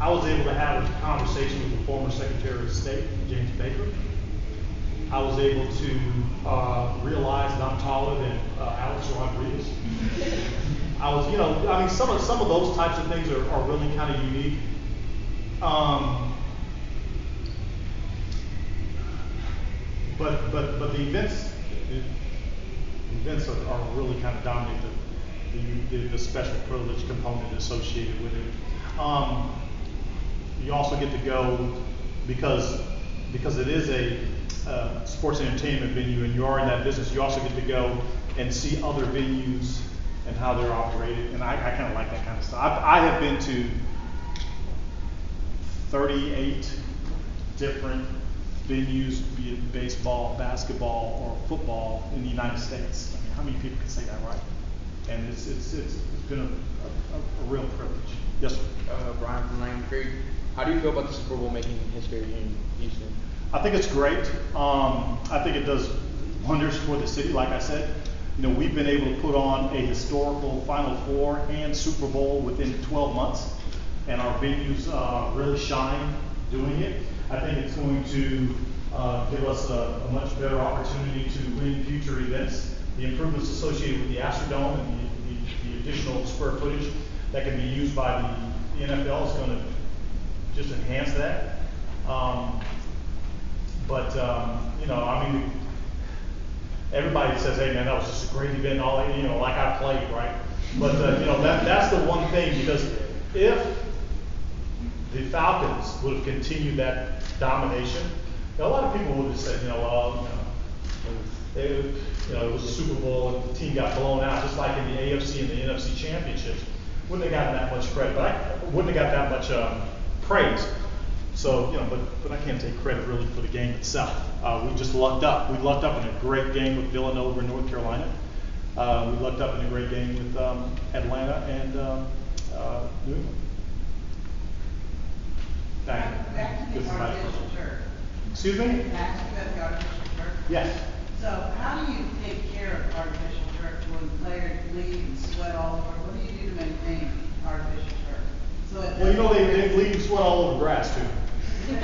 I was able to have a conversation with the former Secretary of State, James Baker. I was able to realize that I'm taller than Alex Rodriguez. Some of those types of things are really kind of unique. But the events are really kind of dominate the special privilege component associated with it. You also get to go, because it is a sports and entertainment venue and you are in that business, you also get to go and see other venues and how they're operated, and I kind of like that kind of stuff. I have been to 38 different venues, be it baseball, basketball, or football in the United States. I mean, how many people can say that, right? And it's been a real privilege. Yes, sir. Brian from Langham Creek. How do you feel about the Super Bowl making history here in Houston? I think it's great. I think it does wonders for the city. Like I said, we've been able to put on a historical Final Four and Super Bowl within 12 months, and our venues really shine doing it. I think it's going to give us a much better opportunity to win future events. The improvements associated with the Astrodome and the additional square footage that can be used by the NFL is going to just enhance that. Everybody says, "Hey, man, that was just a great event." All like I played, right? But that's the one thing, because if the Falcons would have continued that domination, a lot of people would have said, it was a Super Bowl and the team got blown out, just like in the AFC and the NFC championships. Wouldn't have gotten that much credit, wouldn't have got that much praise. So, but I can't take credit really for the game itself. We just lucked up. We lucked up in a great game with Villanova in North Carolina. We lucked up in a great game with Atlanta and New England. Back to the artificial turf. Excuse me? Back to the artificial turf. Yes. So how do you take care of artificial turf when players bleed and sweat all over? What do you do to maintain artificial turf? So they bleed and sweat all over grass too. The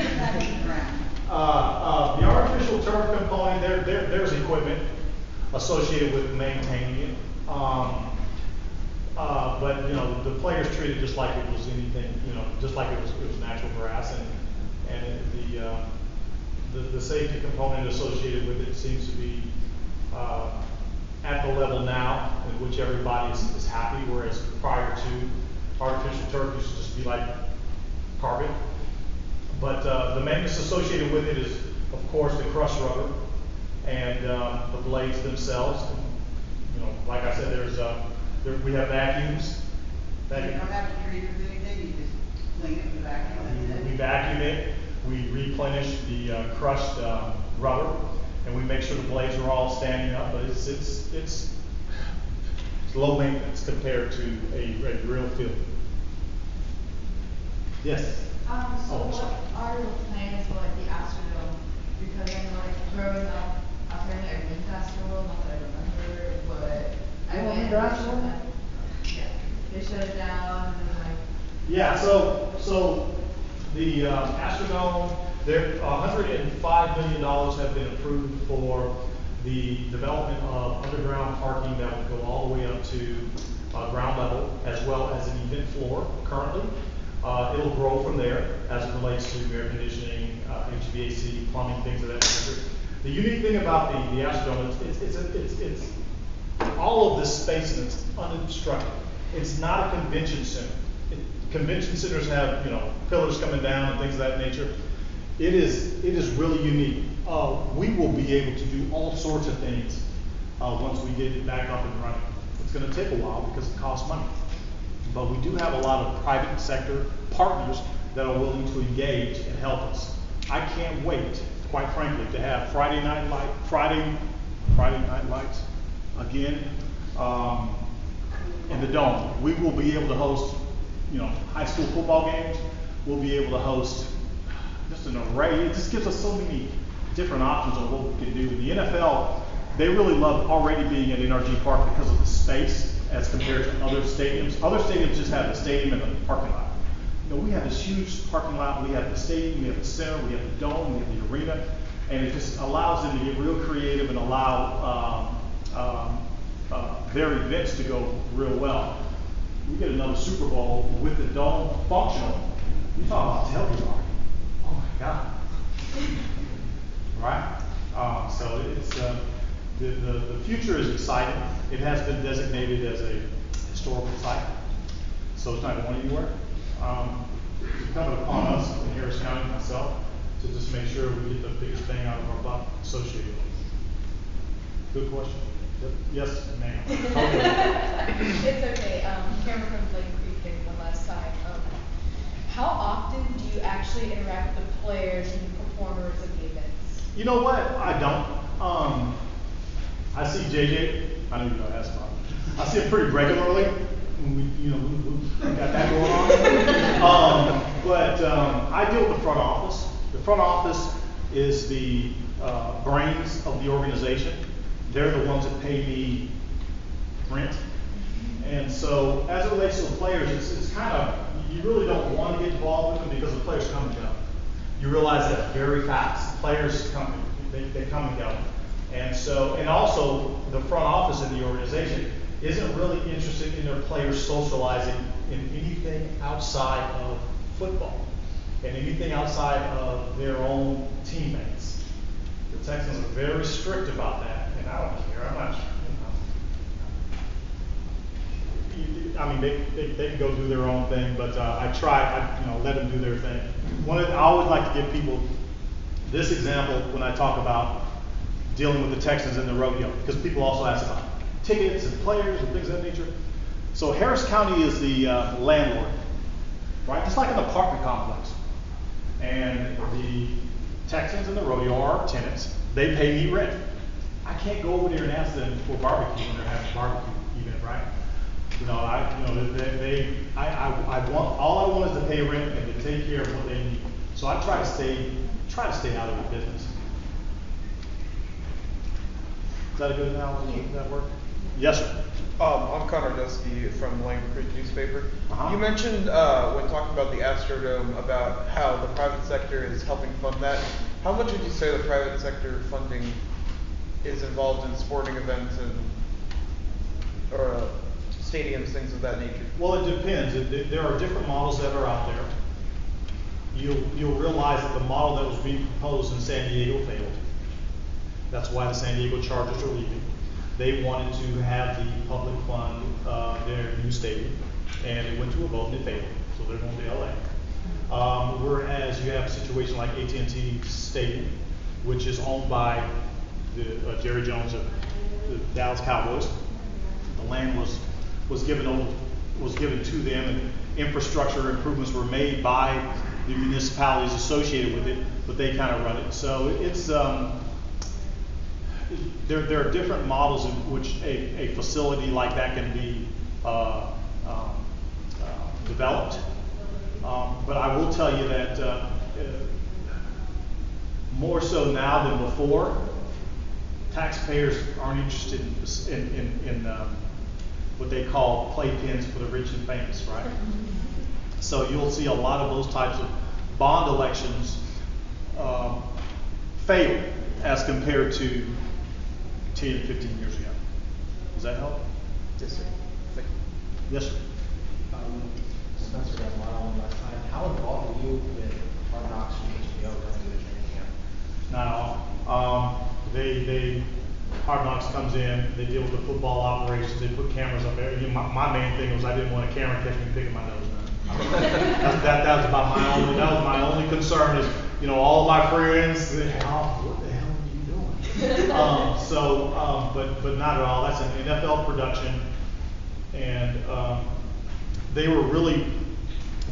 artificial turf component, there's equipment associated with maintaining it. But the players treat it just like it was anything, just like it was natural grass, and the safety component associated with it seems to be at the level now in which everybody is happy, whereas prior to, artificial turf used to just be like carpet. But the maintenance associated with it is, of course, the crushed rubber and the blades themselves. Like I said, we have vacuums. You don't have to treat it with anything, you just clean it with a vacuum. We vacuum it. We replenish the crushed rubber, and we make sure the blades are all standing up. But it's low maintenance compared to a real field. Yes. So Oh, sorry. what are your plans for like the Astrodome? Because I know like growing up, apparently I've been to Astrodome, not that I remember, but I went. Yeah. They shut it down and then like. Yeah. So the Astrodome, there $105 million have been approved for the development of underground parking that would go all the way up to ground level, as well as an event floor currently. It'll grow from there as it relates to air conditioning, HVAC, plumbing, things of that nature. The unique thing about the Astrodome is it's all of this space and it's unobstructed. It's not a convention center. Convention centers have, pillars coming down and things of that nature. It is really unique. We will be able to do all sorts of things once we get it back up and running. It's going to take a while because it costs money. But we do have a lot of private sector partners that are willing to engage and help us. I can't wait, quite frankly, to have Friday night lights again in the Dome. We will be able to host, high school football games. We'll be able to host just an array. It just gives us so many different options on what we can do. The NFL, they really love already being at NRG Park because of the space as compared to other stadiums. Other stadiums just have the stadium and the parking lot. We have this huge parking lot. We have the stadium, we have the center, we have the dome, we have the arena, and it just allows them to get real creative and allow their events to go real well. We get another Super Bowl with the dome functional. You talk about television. Oh my God. Right? So it's the future is exciting. It has been designated as a historical site, so it's not going anywhere. It's incumbent upon us in Harris County, myself, to just make sure we get the biggest bang out of our buck associated with it. Good question. Yes, ma'am. It's okay. Cameron from Langham Creek here one last time. How often do you actually interact with the players and the performers of the events? You know what? I don't. I see JJ. I know you don't ask about it. I see him pretty regularly. We got that going on. But I deal with the front office. The front office is the brains of the organization. They're the ones that pay me rent. And so as it relates to the players, it's kind of, you really don't want to get involved with them because the players come and go. You realize that very fast. Players come, they come and go. And also the front office of the organization isn't really interested in their players socializing in anything outside of football and anything outside of their own teammates. The Texans are very strict about that, and I don't care. I'm not. I mean, they can go do their own thing, but I let them do their thing. I always like to give people this example when I talk about dealing with the Texans in the rodeo, because people also ask about tickets and players and things of that nature. So Harris County is the landlord, right? Just like an apartment complex. And the Texans and the rodeo are tenants. They pay me rent. I can't go over there and ask them for barbecue when they're having a barbecue event, right? All I want is to pay rent and to take care of what they need. So I try to stay out of the business. Is that a good analogy? Does that work? Yes, sir. I'm Connor Dusky from Langham Creek newspaper. You mentioned when talking about the Astrodome about how the private sector is helping fund that. How much would you say the private sector funding is involved in sporting events or stadiums, things of that nature? Well, it depends. There are different models that are out there. You'll realize that the model that was being proposed in San Diego failed. That's why the San Diego Chargers are leaving. They wanted to have the public fund their new stadium, and it went to a vote and it failed. So they're going to LA. Whereas you have a situation like AT&T Stadium, which is owned by Jerry Jones of the Dallas Cowboys. The land was given to them, and infrastructure improvements were made by the municipalities associated with it, but they kind of run it. So it's there are different models in which a facility like that can be developed. But I will tell you that more so now than before, taxpayers aren't interested in what they call playpens for the rich and famous, right? So you'll see a lot of those types of bond elections fail as compared to 10, 15 years ago. Does that help? Yes, sir. Yes, sir. Spencer got my own last time. How involved are you with Hard Knocks and HBO coming to the training camp? Now, they Hard Knocks comes in, they deal with the football operations, they put cameras up there. You know, my main thing was I didn't want a camera catch me picking my nose down. that was about my only concern is, you know, all of my friends, what the hell are you doing? But not at all. That's an NFL production, and they were really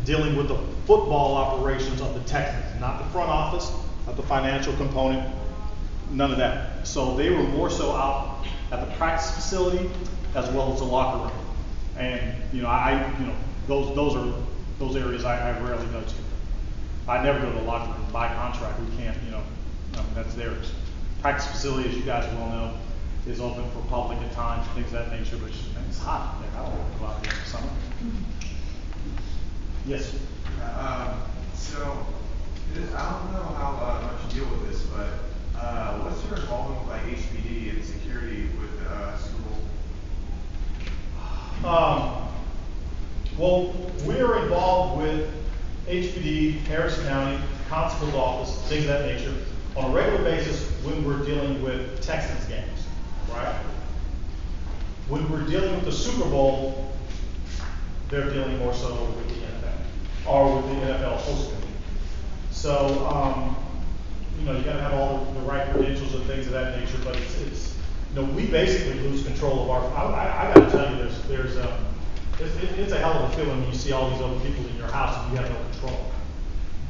dealing with the football operations of the Texans, not the front office, not the financial component, none of that. So they were more so out at the practice facility as well as the locker room. And you know, those areas I rarely go to. I never go to the locker room by contract. We can't, that's theirs. Practice facility, as you guys well know, is open for public at times, things of that nature, but it's hot there. I don't want to go out there in the summer. Yes. So, I don't know how much you deal with this, but what's your involvement with like HPD and security with Super Bowl? Well, we're involved with HPD, Harrison County, Constable's office, things of that nature, on a regular basis when we're dealing with Texans games, right? When we're dealing with the Super Bowl, they're dealing more so with the NFL, or with the NFL host committee. So, you gotta have all the right credentials and things of that nature, but it's we basically lose control of our, I gotta tell you, it's a hell of a feeling when you see all these other people in your house and you have no control.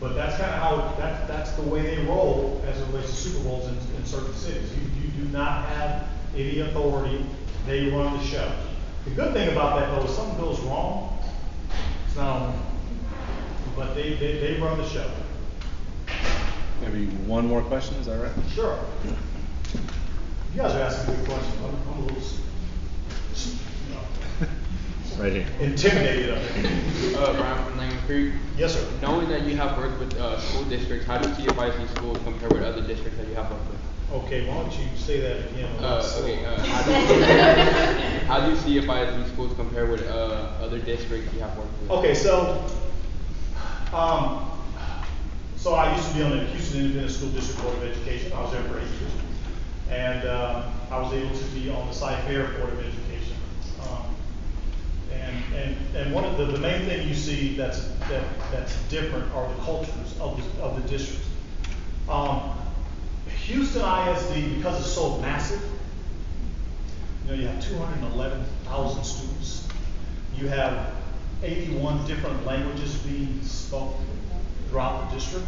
But that's kind of how, that's the way they roll as it relates to Super Bowls in certain cities. You do not have any authority. They run the show. The good thing about that, though, is something goes wrong, it's not on them. But they run the show. Maybe one more question, is that right? Sure. You guys are asking good questions. I'm a little, right here. Intimidated up there. Brian from Langham Creek. Yes, sir. Knowing that you have worked with school districts, how do you see your CFIC schools compare with other districts that you have worked with? Okay, why don't you say that again? How do you see CFIC schools compare with other districts you have worked with? Okay, so I used to be on the Houston Independent School District Board of Education. I was there for 8 years. And I was able to be on the Cy-Fair Board of Education. And one of the main thing you see that's different are the cultures of the districts. Houston ISD, because it's so massive, you have 211,000 students. You have 81 different languages being spoken throughout the district.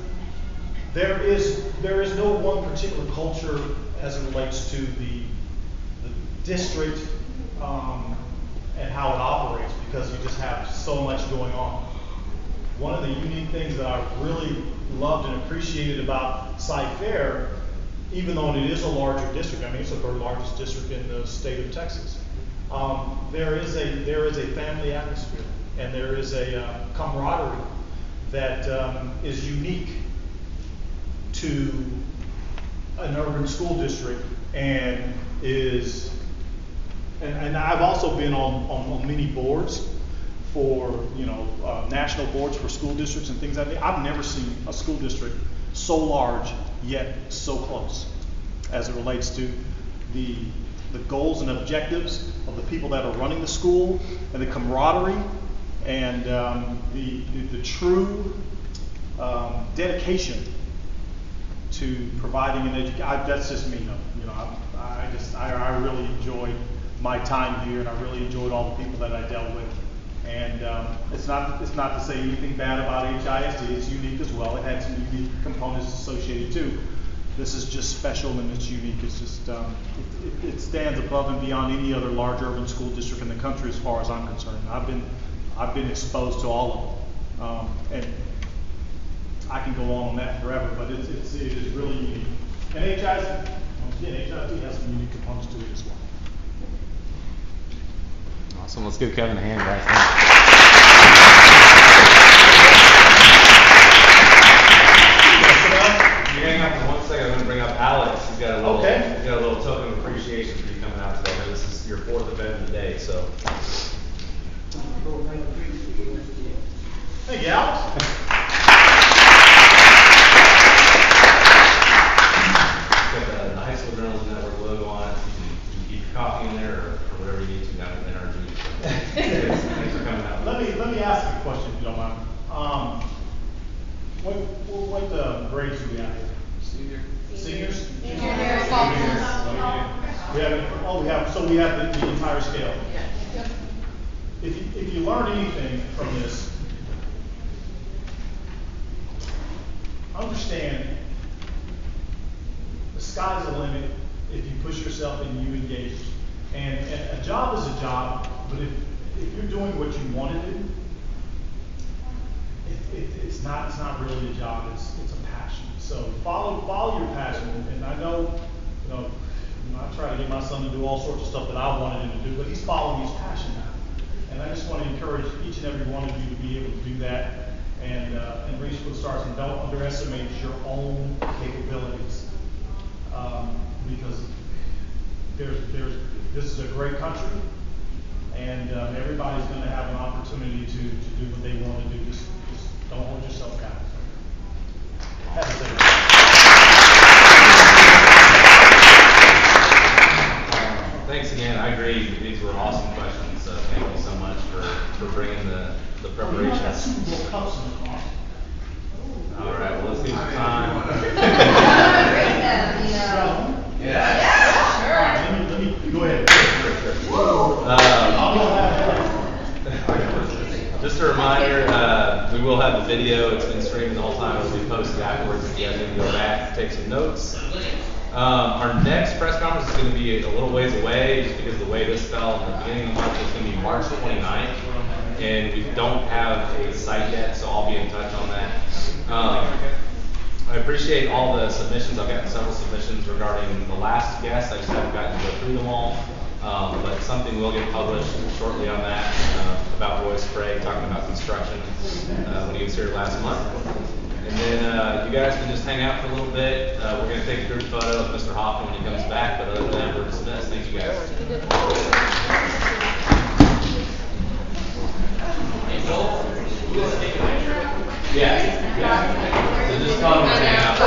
There is no one particular culture as it relates to the district and how it operates, because you just have so much going on. One of the unique things that I really loved and appreciated about Cy-Fair, even though it is a larger district, I mean it's the third largest district in the state of Texas, there is a family atmosphere, and there is a camaraderie that is unique to an urban school district, and I've also been on many boards for national boards for school districts and things like that. I've never seen a school district so large yet so close as it relates to the goals and objectives of the people that are running the school, and the camaraderie, and the true dedication to providing an education. That's just me, I really enjoyed my time here, and I really enjoyed all the people that I dealt with And it's not to say anything bad about HISD. It's unique as well. It had some unique components associated too. This is just special and it's unique. It's just it stands above and beyond any other large urban school district in the country as far as I'm concerned. I've been exposed to all of them, and I can go on that forever. But it is really unique. And HISD has some unique components to it as well. Awesome. Let's give Kevin a hand, guys. You hang out for 1 second. I'm going to bring up Alex. He's got a little token of appreciation for you coming out today. This is your 4th event of the day, so. Thank you, Alex. Got the High School Journalism Network logo on it. You can keep your coffee in there or whatever you need to down in NRG. Thanks for coming out. Let me ask you a question if you don't mind. What grades do we have here? Seniors? Juniors. We have the entire scale. Yep. If you learn anything from this, understand the sky's the limit if you push yourself and you engage. And a job is a job, but if you're doing what you want to do, it's not really a job. It's a passion. So follow your passion. And I know, I try to get my son to do all sorts of stuff that I wanted him to do, but he's following his passion now. And I just want to encourage each and every one of you to be able to do that and reach for the stars. And don't underestimate your own capabilities, because this is a great country, and everybody's going to have an opportunity to do what they want to do. Just don't hold yourself down. Have a good day. Thanks again. I agree. These were awesome questions. Thank you so much for bringing the preparation. Super Bowl cups in the car. All right. Well, let's give some time. Yeah. Let me go ahead. Just a reminder, we will have the video. It's been streaming the whole time. It'll be posted afterwards if you guys need to go back, take some notes. Our next press conference is going to be a little ways away just because of the way this fell in the beginning of March. It's going to be March 29th, and we don't have a site yet, so I'll be in touch on that. I appreciate all the submissions. I've gotten several submissions regarding the last guest. I just haven't gotten to go through them all. But something will get published shortly on that, about Roy Sprague talking about construction when he was here last month. And then you guys can just hang out for a little bit. We're going to take a group photo of Mr. Hoffman when he comes back, but other than that, we're dismissed. Thank you guys. Yeah. So just come and hang out.